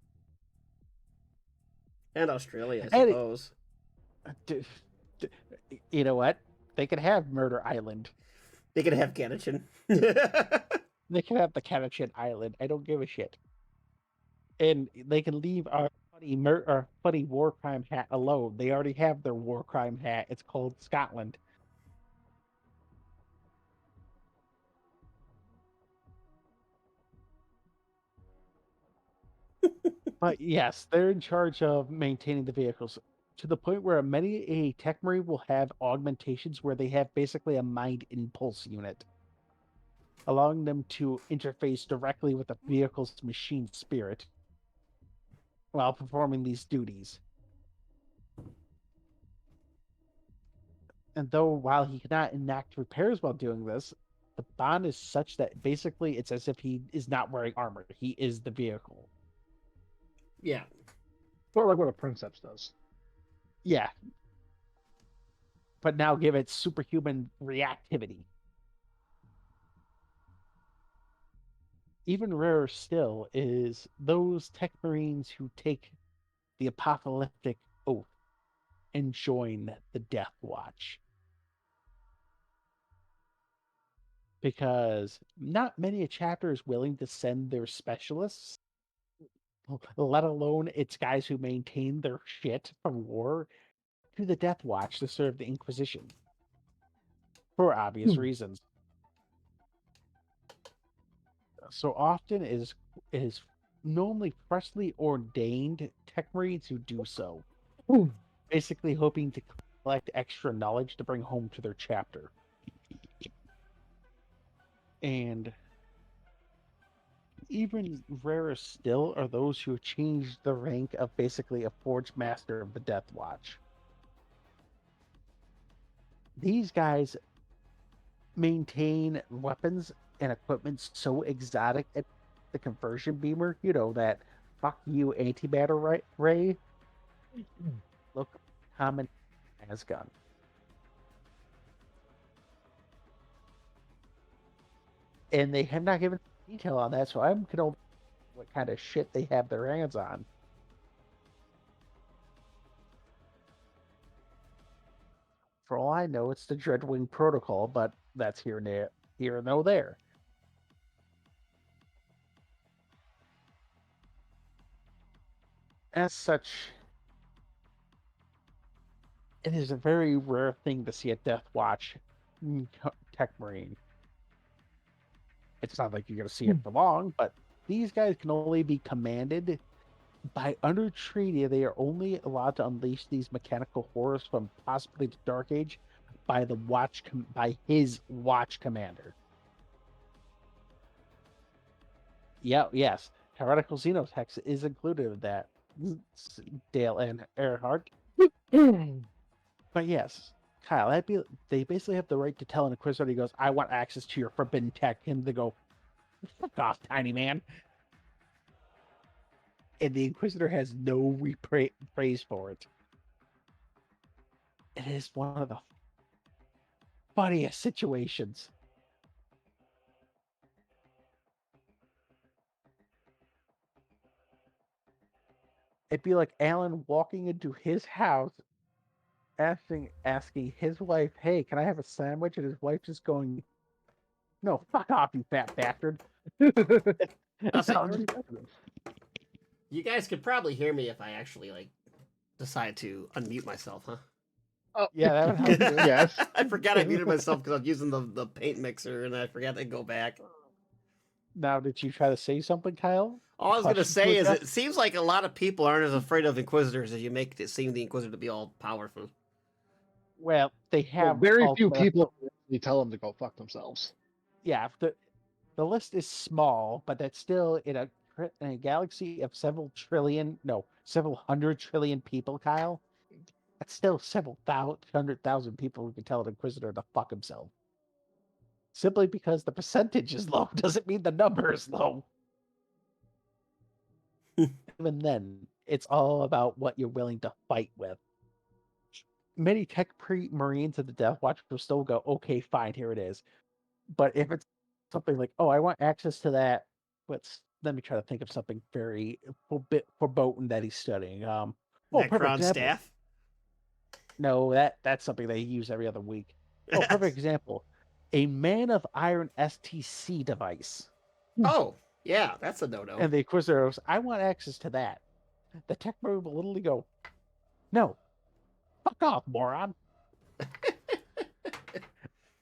And Australia, I And suppose. You know what? They could have Murder Island. They could have Ganachin. They can have the Kanachin Island. I don't give a shit. And they can leave our funny war crime hat alone. They already have their war crime hat. It's called Scotland. But yes, they're in charge of maintaining the vehicles to the point where many a Tech Marine will have augmentations where they have basically a mind impulse unit, allowing them to interface directly with the vehicle's machine spirit while performing these duties. And though while he cannot enact repairs while doing this, the bond is such that basically it's as if he is not wearing armor. He is the vehicle. Yeah. Sort of like what a Princeps does. Yeah. But now give it superhuman reactivity. Even rarer still is those Tech Marines who take the apocalyptic oath and join the Death Watch. Because not many a chapter is willing to send their specialists, let alone its guys who maintain their shit from war, to the Death Watch to serve the Inquisition. For obvious reasons. So often it is normally freshly ordained Tech Marines who do so. Basically hoping to collect extra knowledge to bring home to their chapter. And even rarer still are those who have changed the rank of basically a Forge Master of the Death Watch. These guys maintain weapons and equipment so exotic at the conversion beamer, that fuck you, antimatter ray. Look, common as gun. And they have not given detail on that, so I'm gonna what kind of shit they have their hands on. For all I know, it's the Dreadwing Protocol, but that's here and no there. As such, it is a very rare thing to see a Death Watch Tech Marine. It's not like you're going to see it for long, but these guys can only be commanded by under treaty. They are only allowed to unleash these mechanical horrors from possibly the Dark Age by his watch commander. Yes, heretical xenotext is included in that. Dale and Earhart. But yes, Kyle, they basically have the right to tell an Inquisitor, he goes, I want access to your forbidden tech, him to go, fuck off, tiny man. And the Inquisitor has no praise for it. It is one of the funniest situations. It'd be like Alan walking into his house, asking his wife, hey, can I have a sandwich? And his wife just going, no, fuck off, you fat bastard. You guys could probably hear me if I actually like decide to unmute myself, huh? Oh, yeah, that would help. Yes. I forgot I muted myself because I'm using the paint mixer and I forgot to go back. Now, did you try to say something, Kyle? All I was going to Questions say with is that? it seems like a lot of people aren't as afraid of Inquisitors as you make it seem the Inquisitor to be all powerful. Well, they Well, have very few ultimate- people actually tell them to go fuck themselves. Yeah, the list is small, but that's still in a galaxy of several hundred trillion people, Kyle. That's still several 100,000 people who can tell an Inquisitor to fuck himself. Simply because the percentage is low doesn't mean the number is low. Even then, it's all about what you're willing to fight with. Many tech Marines of the Death Watch will still go, okay, fine, here it is. But if it's something like, oh, I want access to that, let me try to think of something very foreboding that he's studying. Perfect Necron example. staff? No, that's something they use every other week. Oh, perfect example. A Man of Iron STC device. Oh, yeah, that's a no-no. And the Inquisitor goes, I want access to that. The tech Marine will literally go, no, fuck off, moron.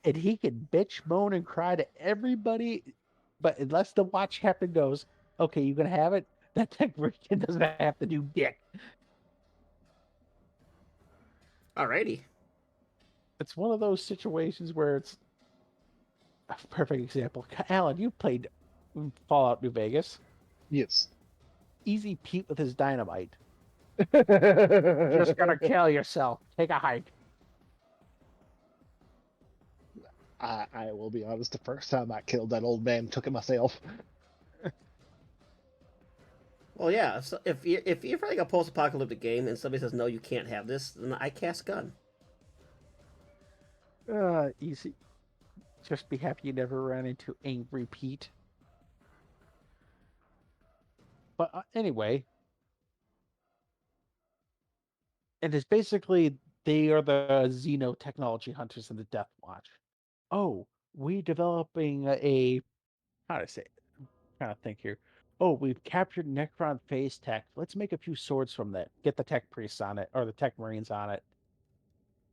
And he can bitch, moan, and cry to everybody, but unless the watch captain goes, okay, you gonna have it, that tech Marine doesn't have to do dick. Alrighty. It's one of those situations where it's a perfect example. Alan, you played Fallout New Vegas. Yes. Easy Pete with his dynamite. You're just gonna kill yourself. Take a hike. I will be honest, the first time I killed that old man, took it myself. Well, yeah, so if you're playing a post-apocalyptic game and somebody says, no, you can't have this, then I cast gun. Easy. Just be happy you never ran into Angry Pete. But anyway, and it's basically they are the xenotechnology hunters in the Death Watch. Oh, we developing how to say it? I'm trying to think here. Oh, we've captured Necron phase tech. Let's make a few swords from that. Get the tech priests on it, or the tech marines on it.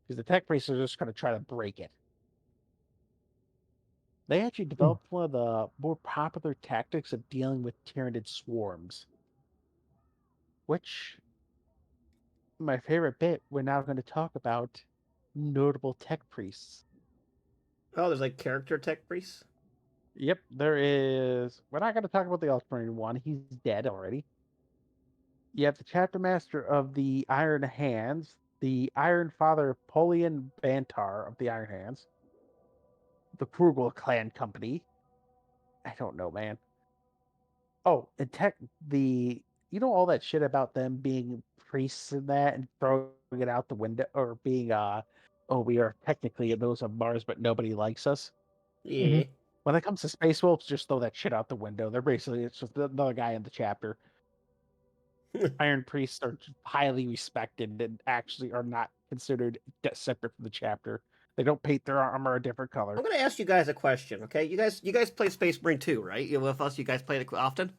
Because the tech priests are just going to try to break it. They actually developed one of the more popular tactics of dealing with Tyranid swarms. Which, my favorite bit, we're now going to talk about notable tech priests. Oh, there's like character tech priests? Yep, there is. We're not going to talk about the Ultramarine one. He's dead already. You have the chapter master of the Iron Hands, the Iron Father Polion Bantar of the Iron Hands, the Krugel Clan Company. I don't know, man. Oh, and all that shit about them being priests and that and throwing it out the window or being oh, we are technically those of Mars, but nobody likes us. Yeah. When it comes to Space Wolves, just throw that shit out the window. They're basically it's just another guy in the chapter. Iron Priests are highly respected and actually are not considered separate from the chapter. They don't paint their armor a different color. I'm gonna ask you guys a question, okay? You guys play Space Marine 2, right? You with us? You guys play it often?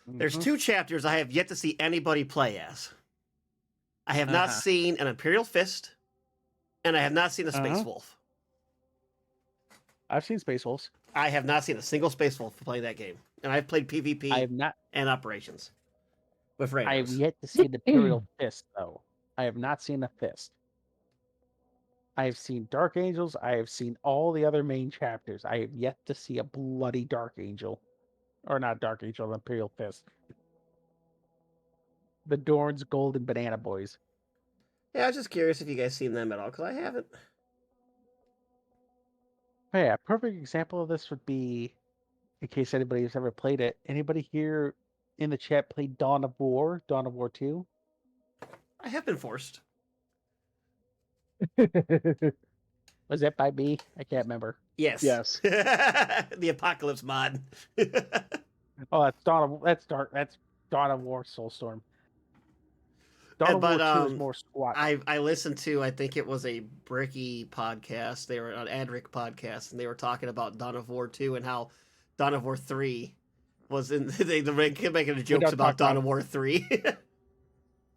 There's Mhm. 2 chapters I have yet to see anybody play as. I have not seen an Imperial Fist, and I have not seen a Space Wolf. I've seen Space Wolves. I have not seen a single Space Wolf play that game, and I've played PvP I have not. and operations with I have Rangers. yet to see the Imperial Fist, though. I have not seen a fist. I have seen Dark Angels. I have seen all the other main chapters. I have yet to see a bloody Dark Angel. Or not Dark Angel, Imperial Fist. The Dorn's Golden Banana Boys. Yeah, I was just curious if you guys seen them at all, because I haven't. Oh, yeah, a perfect example of this would be, in case anybody's ever played it, anybody here in the chat played Dawn of War 2? I have been forced. Was that by me? I can't remember. Yes. Yes. The Apocalypse mod. Oh, that's Dawn of War Soulstorm. Dawn of But, War 2 is more squat. I listened to, I think it was a Bricky podcast. They were on Adric podcast, and they were talking about Dawn of War 2 and how Dawn of War 3 was in. They were making the jokes don't about talk Dawn about of War 3.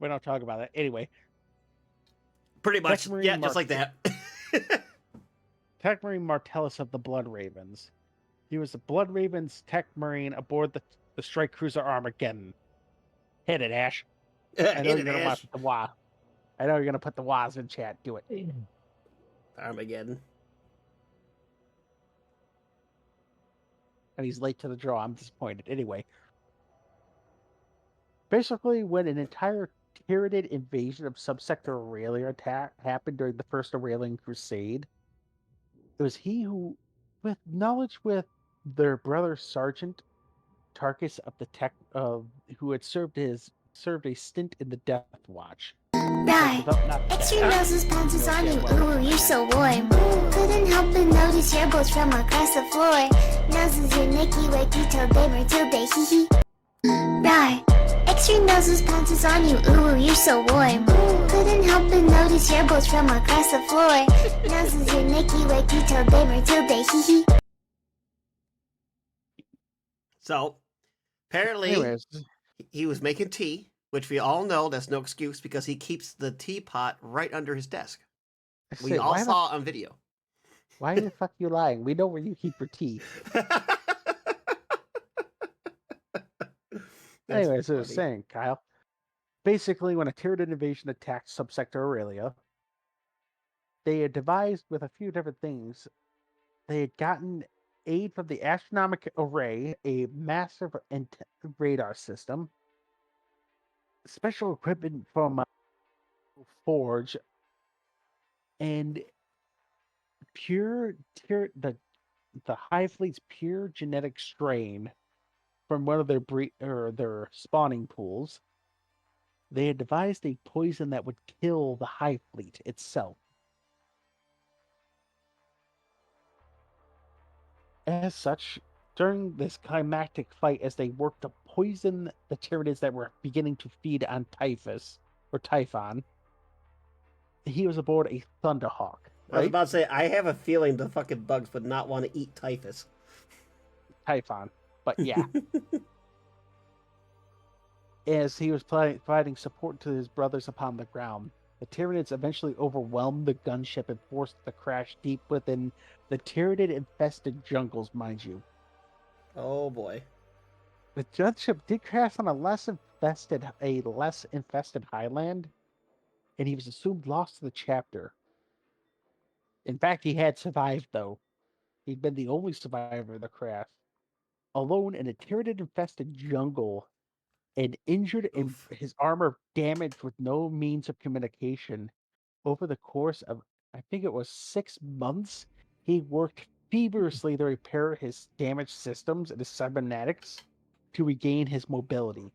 We don't talk about that. Anyway, Pretty much. Marine Yeah, just Mark- like that. Tech Marine Martellus of the Blood Ravens. He was the Blood Ravens Tech Marine aboard the strike cruiser Armageddon. Hit it, Ash. I know Hit you're it, gonna Ash. want the wah. I know you're gonna put the wahs in chat. Do it. Armageddon. And he's late to the draw. I'm disappointed. Anyway, basically, when an entire Tyranid invasion of Subsector Aurelia happened during the First Aurelian Crusade, it was he who, with knowledge with their brother Sergeant Tarkus of the Tech, who had served a stint in the Death Watch. Right. Not the Extreme Death- noses pounces on you, ooh, you're so warm. Couldn't help but notice your boats from across the floor. Noses your Nicky Wakey till day Matilda, hee hee. Right. Extreme noses pounces on you, ooh, you're so warm. Couldn't help but notice your boats from across the floor. Noses your Nicky Wakey till day Matilda, hee hee. So, apparently, Anyways, he was making tea, which we all know that's no excuse because he keeps the teapot right under his desk. I We say, all why saw it on video. why the fuck you lying? We know where you keep your tea. Anyways, as I was funny. saying, Kyle. Basically, when a Tyranid invasion attacked Subsector Aurelia, they had devised with a few different things. They had gotten aid from the Astronomic Array, a massive radar system, special equipment from Forge, and the Hive Fleet's pure genetic strain from one of their spawning pools. They had devised a poison that would kill the Hive Fleet itself. As such, during this climactic fight, as they worked to poison the Tyranids that were beginning to feed on Typhon, he was aboard a Thunderhawk. I was Right? about to say, I have a feeling the fucking bugs would not want to eat typhus. Typhon. But yeah. As he was providing support to his brothers upon the ground, the Tyranids eventually overwhelmed the gunship and forced it to crash deep within the Tyranid-infested jungles, mind you. Oh boy. The gunship did crash on a less infested highland, and he was assumed lost to the chapter. In fact, he had survived, though. He'd been the only survivor of the crash. Alone in a Tyranid-infested jungle, and injured and Oof. his armor damaged with no means of communication. Over the course of, I think it was 6 months, he worked feverishly to repair his damaged systems and his cybernetics to regain his mobility.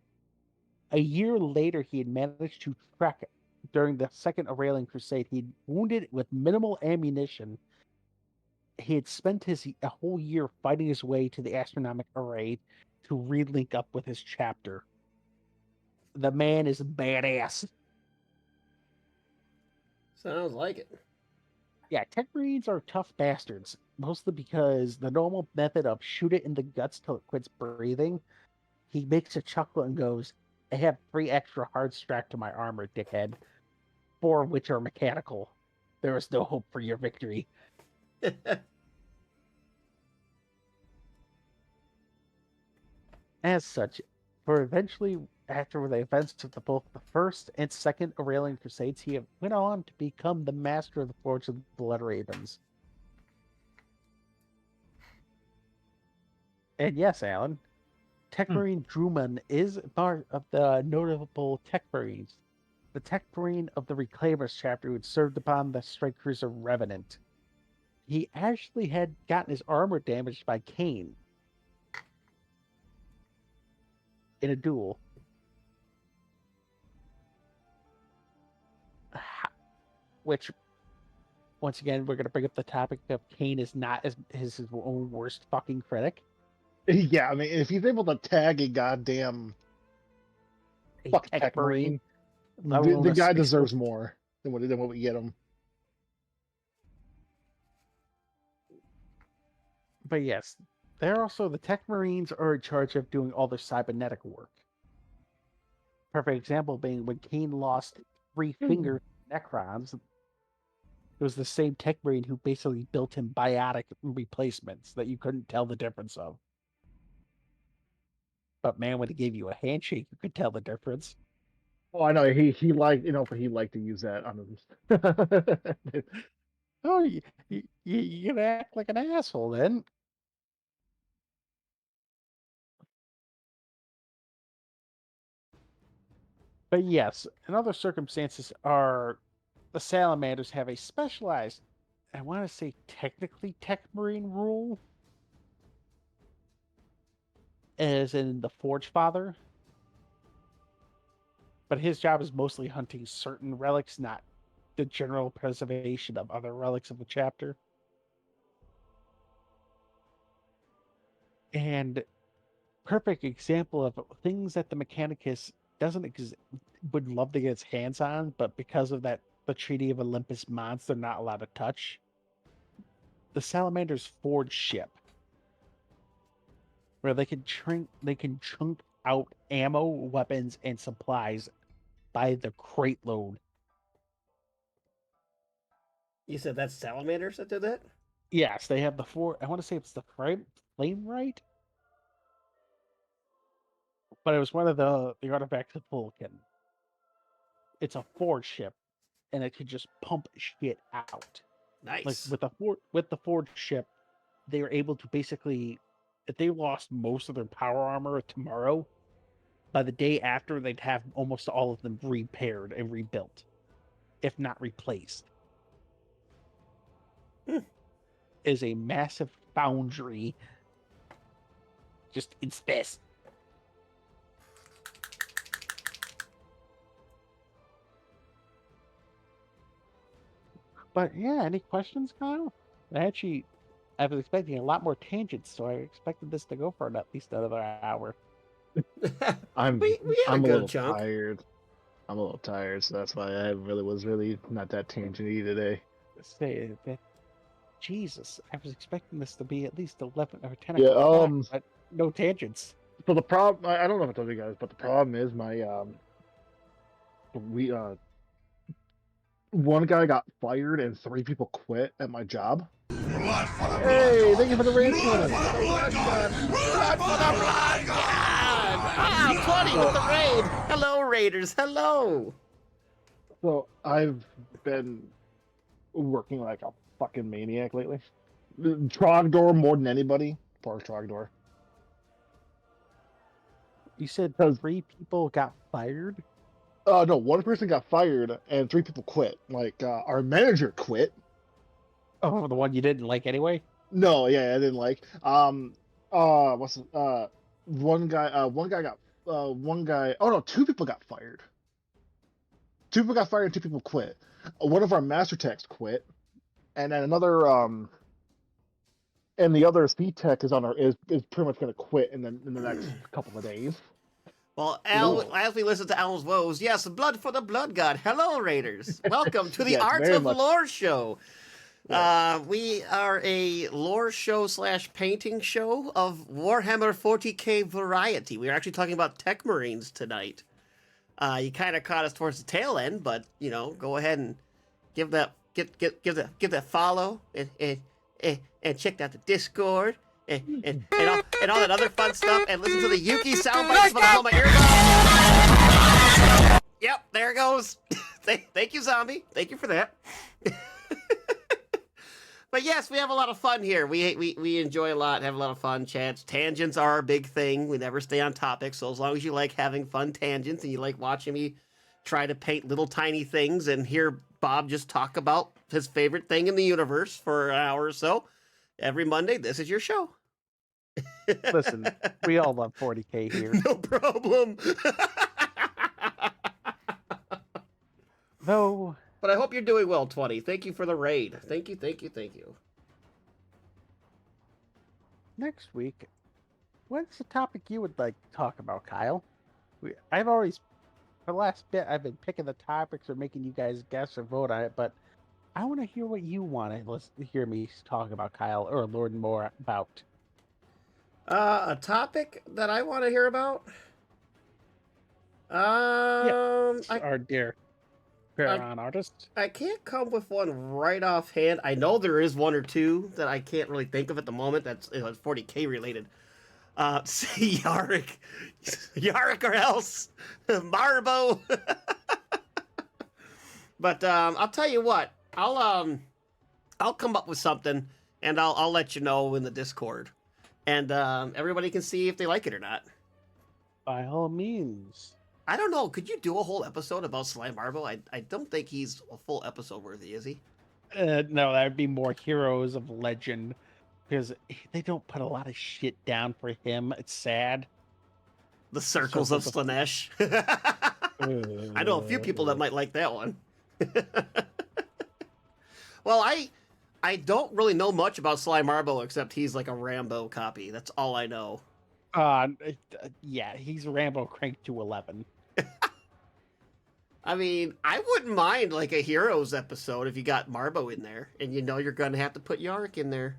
A year later, he had managed to trek during the Second Aurelian Crusade. He'd wounded with minimal ammunition. He had spent a whole year fighting his way to the astronomic array to relink up with his chapter. The man is badass. Sounds like it. Yeah, Tech Marines are tough bastards, mostly because the normal method of shoot it in the guts till it quits breathing. He makes a chuckle and goes, I have 3 extra hard strapped to my armor, dickhead, 4 of which are mechanical. There is no hope for your victory. As such, for eventually, after the events of both the First and Second Aurelian Crusades, he went on to become the master of the Forge of the Blood Ravens. And yes, Alan, Tech Marine Druman is part of the notable Tech Marines. The Tech Marine of the Reclaimers chapter who had served upon the strike cruiser Revenant. He actually had gotten his armor damaged by Kane in a duel. Which, once again, we're going to bring up the topic of Kane is not his own worst fucking critic. Yeah, I mean, if he's able to tag a goddamn fuck Tech Marine, the guy deserves more than what we get him. But yes, they're also the Tech Marines are in charge of doing all their cybernetic work. Perfect example being when Kane lost 3 finger Necrons. It was the same Tech Marine who basically built him biotic replacements that you couldn't tell the difference of. But man, when he gave you a handshake, you could tell the difference. Oh, I know. He liked to use that on him. Oh, you gonna act like an asshole then? But yes, in other circumstances are the Salamanders have a specialized, I want to say technically Tech Marine rule, as in the Forge Father. But his job is mostly hunting certain relics, not the general preservation of other relics of the chapter. And perfect example of things that the Mechanicus would love to get its hands on, but because of the Treaty of Olympus mods, they're not allowed to touch. The Salamander's Forge ship, where they can chunk out ammo, weapons, and supplies by the crate load. You said that's Salamanders that did that? Yes, they have I want to say it's the Flame Right? But it was one of the artifacts of Vulcan. It's a Forge ship, and it could just pump shit out. Nice. Like with the Forge ship, they were able to basically, if they lost most of their power armor tomorrow, by the day after they'd have almost all of them repaired and rebuilt, if not replaced. Is a massive foundry just in space. But yeah, any questions, Kyle? I was expecting a lot more tangents, so I expected this to go for at least another hour. I'm we had a good little chunk. tired. I'm a little tired, so that's why I was really not that tangent-y today. Say that, Jesus, I was expecting this to be at least 11 or 10 Yeah, o'clock, but no tangents. So the problem, I don't know if I told you guys, but the problem is one guy got fired and 3 people quit at my job. Hey, thank you for the raid. Ah, 20 with the raid. Hello, Raiders. Hello. So I've been working like a fucking maniac lately. Trogdor more than anybody. Poor Trogdor. You said 3 people got fired? No, 1 person got fired and 3 people quit. Like our manager quit. Oh, the one you didn't like anyway? No, yeah, I didn't like. One guy got one guy. Oh no, two people got fired. Two people got fired and two people quit. One of our master techs quit, and then another and the other speed tech is pretty much going to quit in the next couple of days. Well, Ooh. as we listen to Al's woes, yes, blood for the blood god. Hello, Raiders. Welcome to the Yes, Art very of much. Lore show. Yes. We are a lore show / painting show of Warhammer 40k variety. We are actually talking about Tech Marines tonight. You kind of caught us towards the tail end, but you know, go ahead and give that follow and check out the Discord and all that other fun stuff, and listen to the Yuki sound bites from my earbuds. Yep, there it goes. Thank you, Zombie. Thank you for that. But yes, we have a lot of fun here. We enjoy a lot, have a lot of fun chats. Tangents are our big thing. We never stay on topic, so as long as you like having fun tangents and you like watching me try to paint little tiny things and hear Bob just talk about his favorite thing in the universe for an hour or so, every Monday, this is your show. Listen, we all love 40k here. No problem. Though, But I hope you're doing well, 20. Thank you for the raid. Thank you. next week, what's the topic you would like to talk about, Kyle? I've always, for the last bit, I've been picking the topics or making you guys guess or vote on it, but I want to hear what you want to hear me talk about, Kyle, or learn more about. A topic that I want to hear about? Our dear Baron artist. I can't come with one right offhand. I know there is one or two that I can't really think of at the moment. That's 40k related. Say Yarick, Yarick or else Marbo. But I'll tell you what. I'll come up with something and I'll let you know in the Discord, and everybody can see if they like it or not. By all means. I don't know. Could you do a whole episode about Sly Marbo? I don't think he's a full episode worthy, is he? No, that would be more Heroes of Legend, because they don't put a lot of shit down for him. It's sad. The Circles of Slanesh. I know a few people that might like that one. Well, I don't really know much about Sly Marbo except he's like a Rambo copy. That's all I know. Yeah, he's Rambo cranked to 11. I mean, I wouldn't mind like a Heroes episode if you got Marbo in there, and you know you're gonna have to put Yarick in there.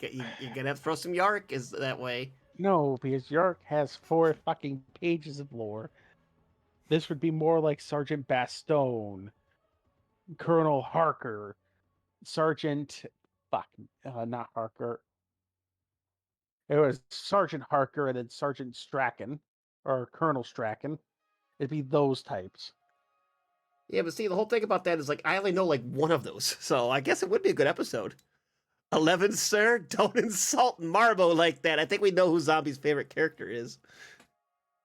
You're gonna have to throw some Yarick is that way. No, because Yark has 4 fucking pages of lore. This would be more like Sergeant Bastone, Colonel Harker, Sergeant... not Harker. It was Sergeant Harker and then Sergeant Strachan, or Colonel Strachan. It'd be those types. Yeah, but see, the whole thing about that is like I only know like one of those, so I guess it would be a good episode. 11, sir, don't insult Marbo like that. I think we know who Zombie's favorite character is.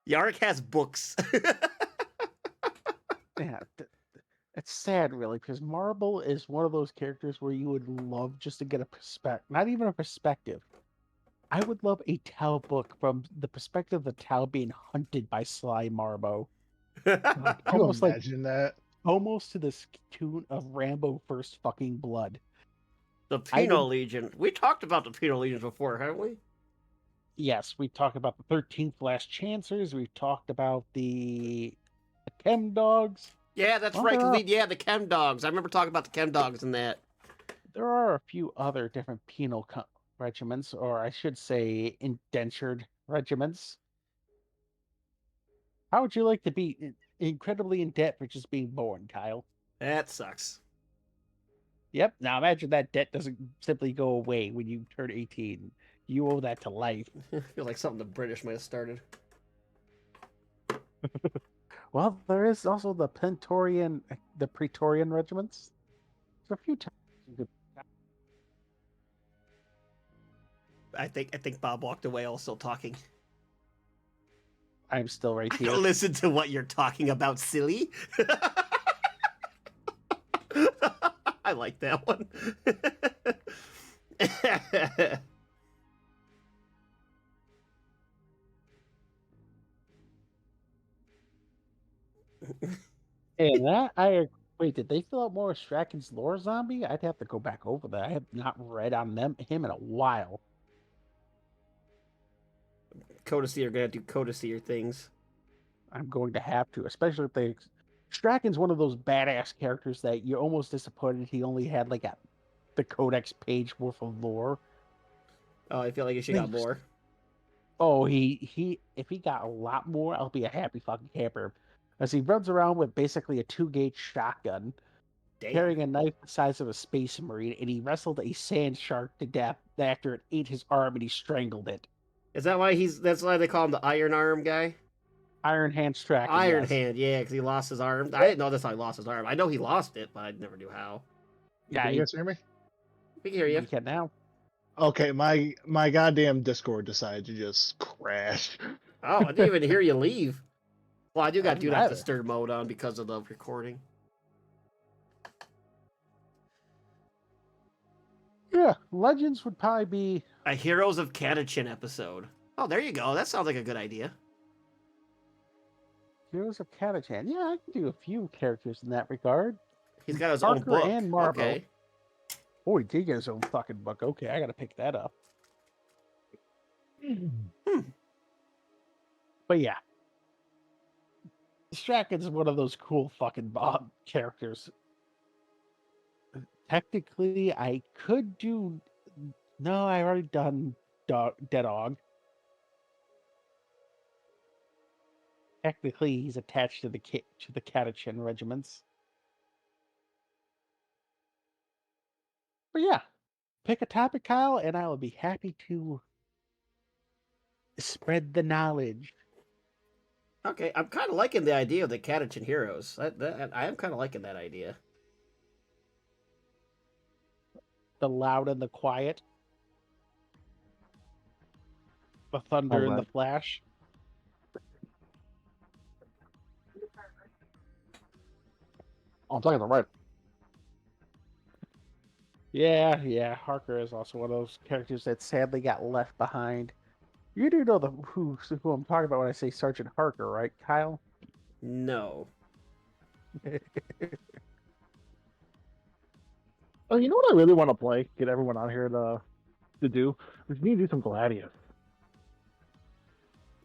Yarick has books. Yeah, it's sad, really, because Marble is one of those characters where you would love just to get a perspective, not even a perspective. I would love a Tau book from the perspective of the Tau being hunted by Sly Marbo. Almost imagine that. Almost to the tune of Rambo First Fucking Blood. The Penal Legion. We talked about the Penal Legions before, haven't we? Yes, we talked about the 13th Last Chancers. We've talked about the Chem Dogs. Yeah, that's right. The Chem Dogs. I remember talking about the Chem Dogs in that. There are a few other different penal regiments, or I should say indentured regiments. How would you like to be incredibly in debt for just being born, Kyle? That sucks. Yep. Now imagine that debt doesn't simply go away when you turn 18. You owe that to life. I feel like something the British might have started. Well, there is also the Praetorian regiments. There's a few times you could... I think Bob walked away also talking. I'm still right here. Listen to what you're talking about, silly. I like that one. And that wait, did they fill out more of Strachan's lore zombie? I'd have to go back over that. I have not read on him in a while. Codicy are gonna do Codicy things. I'm going to have to, especially if they. Strachan's one of those badass characters that you're almost disappointed he only had like the Codex page worth of lore. Oh, I feel like she got more. Oh, he if he got a lot more, I'll be a happy fucking camper. As he runs around with basically a 2-gauge shotgun, Damn. carrying a knife the size of a space marine, and he wrestled a sand shark to death after it ate his arm and he strangled it. Is that why that's why they call him the Iron Arm guy? Iron Hand Strachan. Iron yes. Hand, yeah, because he lost his arm. I didn't know that's how he lost his arm. I know he lost it, but I never knew how. Yeah, Can you guys hear me? We can hear you. You can now. Okay, my goddamn Discord decided to just crash. Oh, I didn't even hear you leave. Well, I do got I do didn't not either. disturb mode on because of the recording. Yeah, Legends would probably be. A Heroes of Catachin episode. Oh, there you go. That sounds like a good idea. Heroes of Catachan. Yeah, I can do a few characters in that regard. He's got his own Parker book. and Marvel. Okay. Oh, he did get his own fucking book. Okay, I gotta pick that up. But yeah. Strachan's one of those cool fucking Bob characters. Technically, I could do. No, I already done Dead Dog. Technically, he's attached to the Catachin regiments. But yeah, pick a topic, Kyle, and I will be happy to spread the knowledge. Okay, I'm kind of liking the idea of the Catachin heroes. I am kind of liking that idea. The loud and the quiet. The thunder and the Alright. flash. Oh, I'm talking the right. Yeah. Harker is also one of those characters that sadly got left behind. You do know who I'm talking about when I say Sergeant Harker, right, Kyle? No. Oh, you know what I really want to play? Get everyone out here to do? We need to do some Gladius.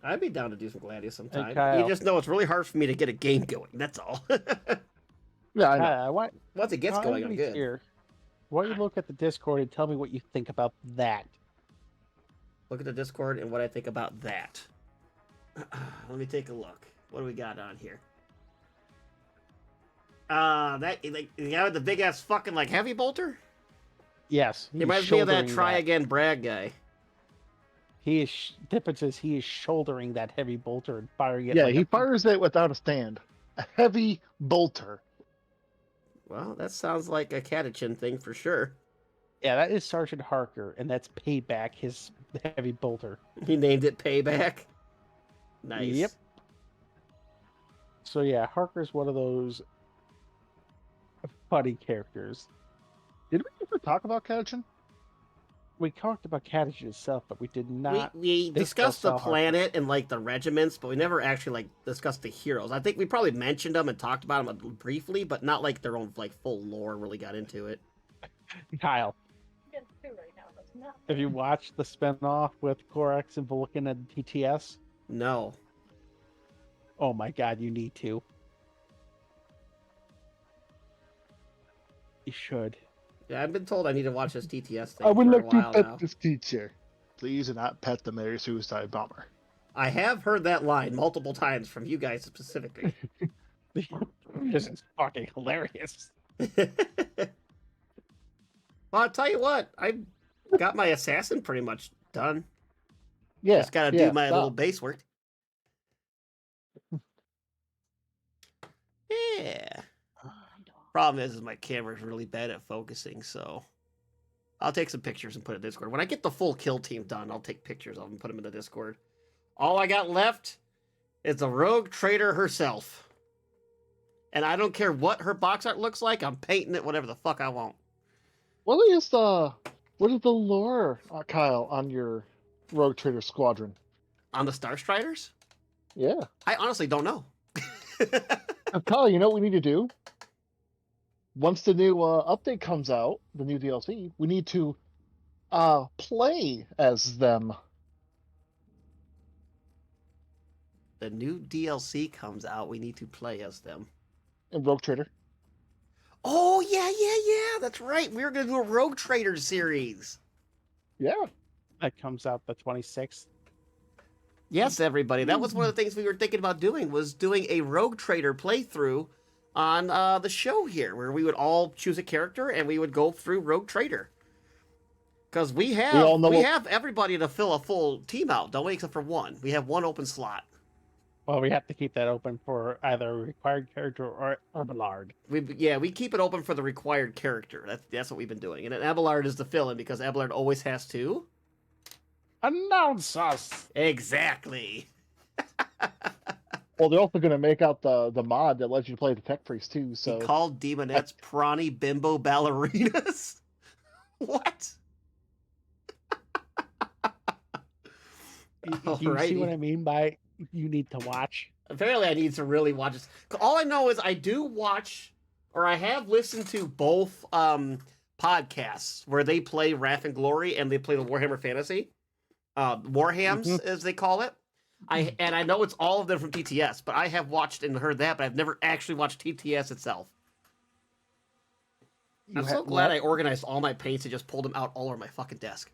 I'd be down to do some Gladius sometime. Kyle. You just know it's really hard for me to get a game going. That's all. Yeah, I know. I want Once it gets going, I'm everybody's good. here. Why don't you look at the Discord and tell me what you think about that? Look at the Discord and what I think about that. Let me take a look. What do we got on here? That like the guy with the big ass fucking like heavy bolter. Yes, He he's reminds me of that shouldering try again Brad guy. He is. Difference is he is shouldering that heavy bolter and firing it. Yeah, like he a- fires it without a stand. A heavy bolter. Well, that sounds like a Catachin thing for sure. Yeah, that is Sergeant Harker, and that's Payback, his heavy bolter. He named it Payback. Nice. Yep. So yeah, Harker's one of those funny characters. Did we ever talk about Catachin? We talked about Catachin itself, but we did not. We they discussed still the saw Harker. planet and like the regiments, but we never actually like discussed the heroes. I think we probably mentioned them and talked about them briefly, but not like their own like full lore. Really got into it. Kyle, have you watched the spinoff with Korax and Vulcan and TTS? No. Oh my god, you need to. You should. Yeah, I've been told I need to watch this TTS thing I would for a like to while pet now. this teacher. Please do not pet the Mary Suicide Bomber. I have heard that line multiple times from you guys specifically. This is fucking hilarious. Well, I'll tell you what, I got my assassin pretty much done. Yeah. Just gotta yeah, do my stop. little base work. Yeah. Problem is my camera's really bad at focusing, so I'll take some pictures and put it in Discord. When I get the full kill team done, I'll take pictures of them and put them in the Discord. All I got left is the rogue trader herself. And I don't care what her box art looks like, I'm painting it whatever the fuck I want. What is the lore, Kyle, on your Rogue Trader Squadron? On the Star Striders? Yeah. I honestly don't know. Kyle, you know what we need to do? Once the new update comes out, the new DLC, we need to play as them. The new DLC comes out. We need to play as them. In Rogue Trader. Oh, yeah. That's right. We were going to do a Rogue Trader series. Yeah. That comes out the 26th. Yes, everybody. That was one of the things we were thinking about doing, was doing a Rogue Trader playthrough on the show here, where we would all choose a character and we would go through Rogue Trader. Because we have everybody to fill a full team out, don't we? Except for one. We have one open slot. Well, we have to keep that open for either a required character or Abelard. We keep it open for the required character. That's what we've been doing. And then Abelard is the fill-in, because Abelard always has to Announce us! Exactly. Well, they're also going to make out the mod that lets you play the Tech Priest too. So He called demonettes prawny bimbo ballerinas. What? Do you see what I mean by you need to watch? Apparently, I need to really watch this. All I know is I do watch, or I have listened to both podcasts where they play Wrath and Glory and they play the Warhammer Fantasy, Warhams as they call it. I know it's all of them from TTS, but I have watched and heard that, but I've never actually watched TTS itself. I'm so glad I organized all my paints and just pulled them out all over my fucking desk.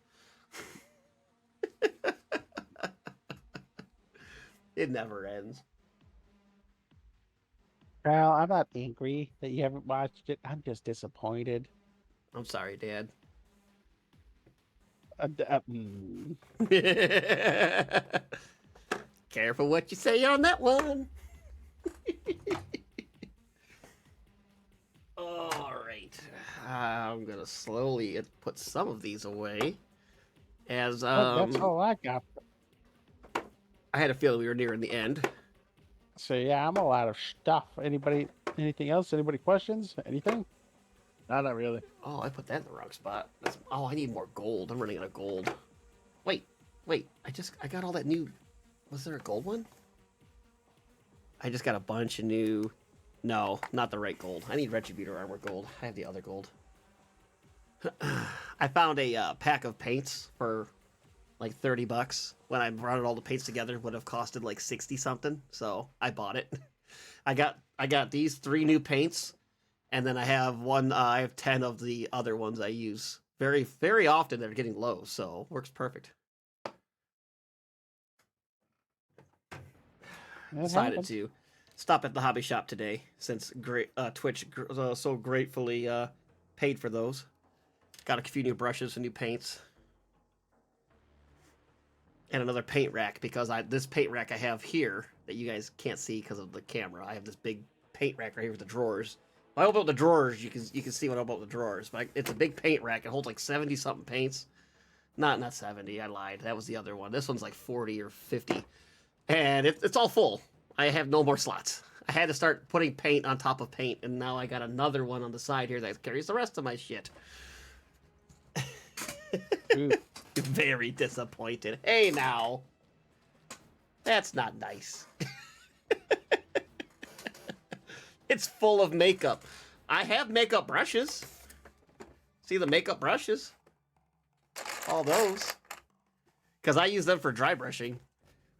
It never ends. Well, I'm not angry that you haven't watched it. I'm just disappointed. I'm sorry, Dad. Careful what you say on that one. All right. I'm going to slowly put some of these away. As that's all I got. I had a feeling we were nearing the end. So yeah, I'm all out of stuff. Anything else? Anybody questions? Anything? not really. Oh, I put that in the wrong spot. I need more gold. I'm running out of gold. Wait. I got all that new. Was there a gold one? I just got a bunch of new. No, not the right gold. I need Retributor armor gold. I have the other gold. I found a pack of paints for like $30. When I brought all the paints together, it would have costed like 60 something. So I bought it. I got these 3 new paints, and then I have I have 10 of the other ones I use very, very often. They're getting low, so works perfect. Decided to stop at the hobby shop today since Twitch so gratefully paid for those. Got a few new brushes and new paints. And another paint rack, because this paint rack I have here that you guys can't see because of the camera. I have this big paint rack right here with the drawers. When I open up the drawers, you can see what I open up the drawers. But it's a big paint rack. It holds like 70 something paints. Not 70. I lied. That was the other one. This one's like 40 or 50, and it's all full. I have no more slots. I had to start putting paint on top of paint, and now I got another one on the side here that carries the rest of my shit. Very disappointed. Hey, now. That's not nice. It's full of makeup. I have makeup brushes. See the makeup brushes? All those. Because I use them for dry brushing.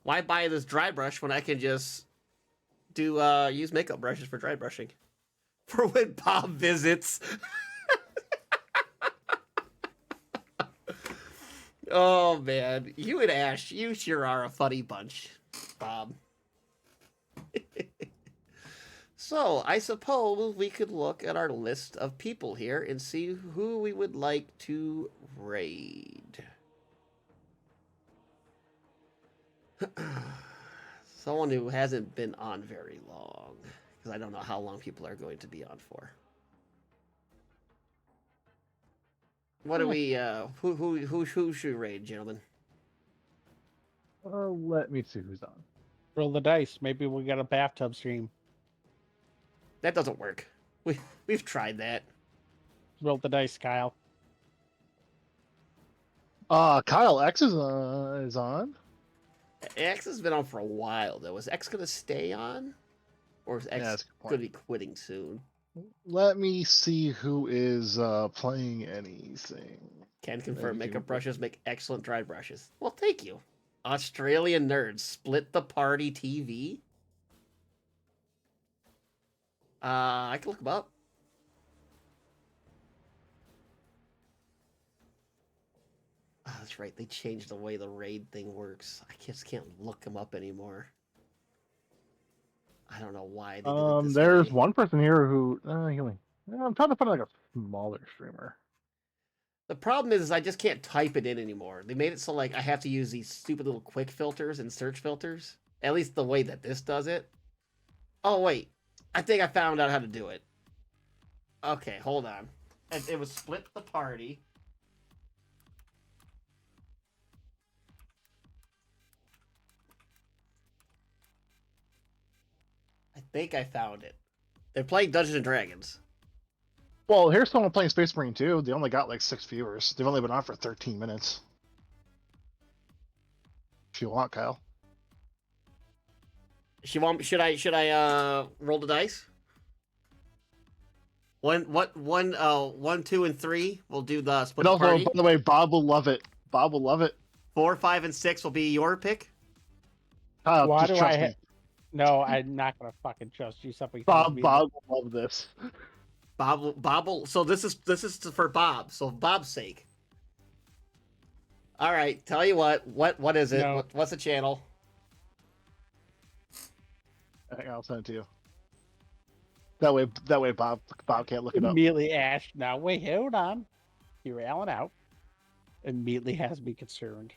Why buy this dry brush when I can just use makeup brushes for dry brushing? For when Bob visits. Oh, man. You and Ash, you sure are a funny bunch, Bob. So, I suppose we could look at our list of people here and see who we would like to raid. Someone who hasn't been on very long, because I don't know how long people are going to be on for. What do we, who should raid, gentlemen? Let me see who's on. Roll the dice. Maybe we got a bathtub stream. That doesn't work. We've tried that. Roll the dice, Kyle. Kyle X is on. X has been on for a while, though. Is X going to stay on? or is X that's a good point. going to be quitting soon? Let me see who is playing anything. Can confirm Maybe makeup Google. brushes make excellent dry brushes. Well, thank you. Australian nerds split the party TV. I can look them up. Oh, that's right. They changed the way the raid thing works. I just can't look them up anymore. I don't know why they did it this There's way. one person here who I'm trying to find like a smaller streamer. The problem is I just can't type it in anymore. They made it so like I have to use these stupid little quick filters and search filters. At least the way that this does it. Oh wait, I think I found out how to do it. Okay, hold on. It was split the party. I think I found it. They're playing Dungeons and Dragons. Well, here's someone playing Space Marine 2. They only got like 6 viewers. They've only been on for 13 minutes. If you want, Kyle. Should I roll the dice? One, 2, and 3. We'll do the split And the also, party. by the way, Bob will love it. Bob will love it. 4, 5, and 6 will be your pick. Kyle, Why just do I trust me. No, I'm not gonna fucking trust you. Something. Bob will love this. Bob will. So this is for Bob. So Bob's sake. All right. Tell you what. What is it? No. What's the channel? I think I'll send it to you. That way, Bob can't look it up. Immediately, Ash. Now wait, hold on. You're Alan out. Immediately has me concerned.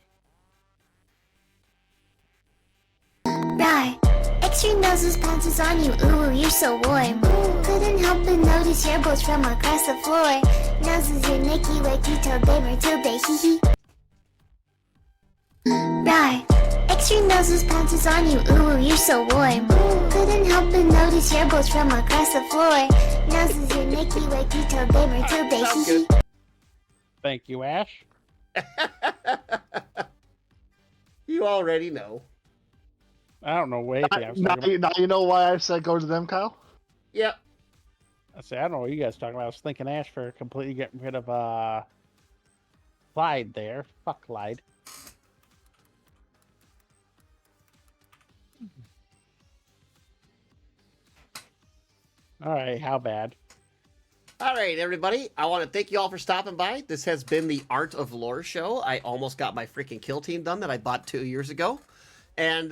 Right. Extra noses pounces on you, ooh, you're so warm. Couldn't help but notice your bolts from across the floor. Noses your Nicky Wakito Gamer Tilde, hee hee. Right. Extra noses pounces on you, ooh, you're so warm. Couldn't help but notice your bolts from across the floor. Noses your Nicky Wakito Gamer Tilde, Sounds hee hee. Thank you, Ash. You already know. I don't know what anything I was Now, talking about. now you know why I said go to them, Kyle? Yep. I say I don't know what you guys talking about. I was thinking Ash for completely getting rid of Clyde there. Fuck Clyde. All right, how bad? All right, everybody. I want to thank you all for stopping by. This has been the Art of Lore show. I almost got my freaking kill team done that I bought 2 years ago. And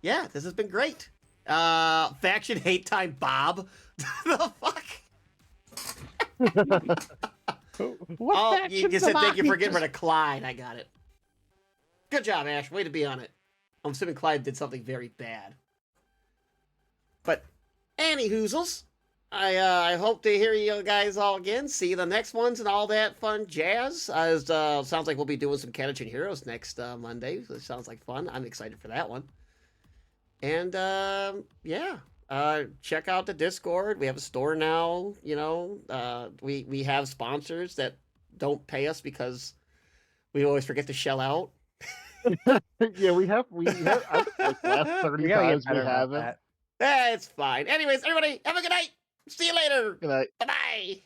yeah, this has been great. Faction hate time, Bob. The fuck? What Oh, you factions just said am thank you I? for getting rid of Clyde. I got it. Good job, Ash. Way to be on it. I'm assuming Clyde did something very bad. But, anywhoozles, I hope to hear you guys all again. See the next ones and all that fun jazz. Sounds like we'll be doing some Kanachin Heroes next Monday. So it sounds like fun. I'm excited for that one. And, yeah. Check out the Discord. We have a store now. You know, we have sponsors that don't pay us because we always forget to shell out. Yeah, we have I think, like last 30 We gotta get times we better about haven't. that. It's fine. Anyways, everybody, have a good night. See you later. Good night. Bye-bye.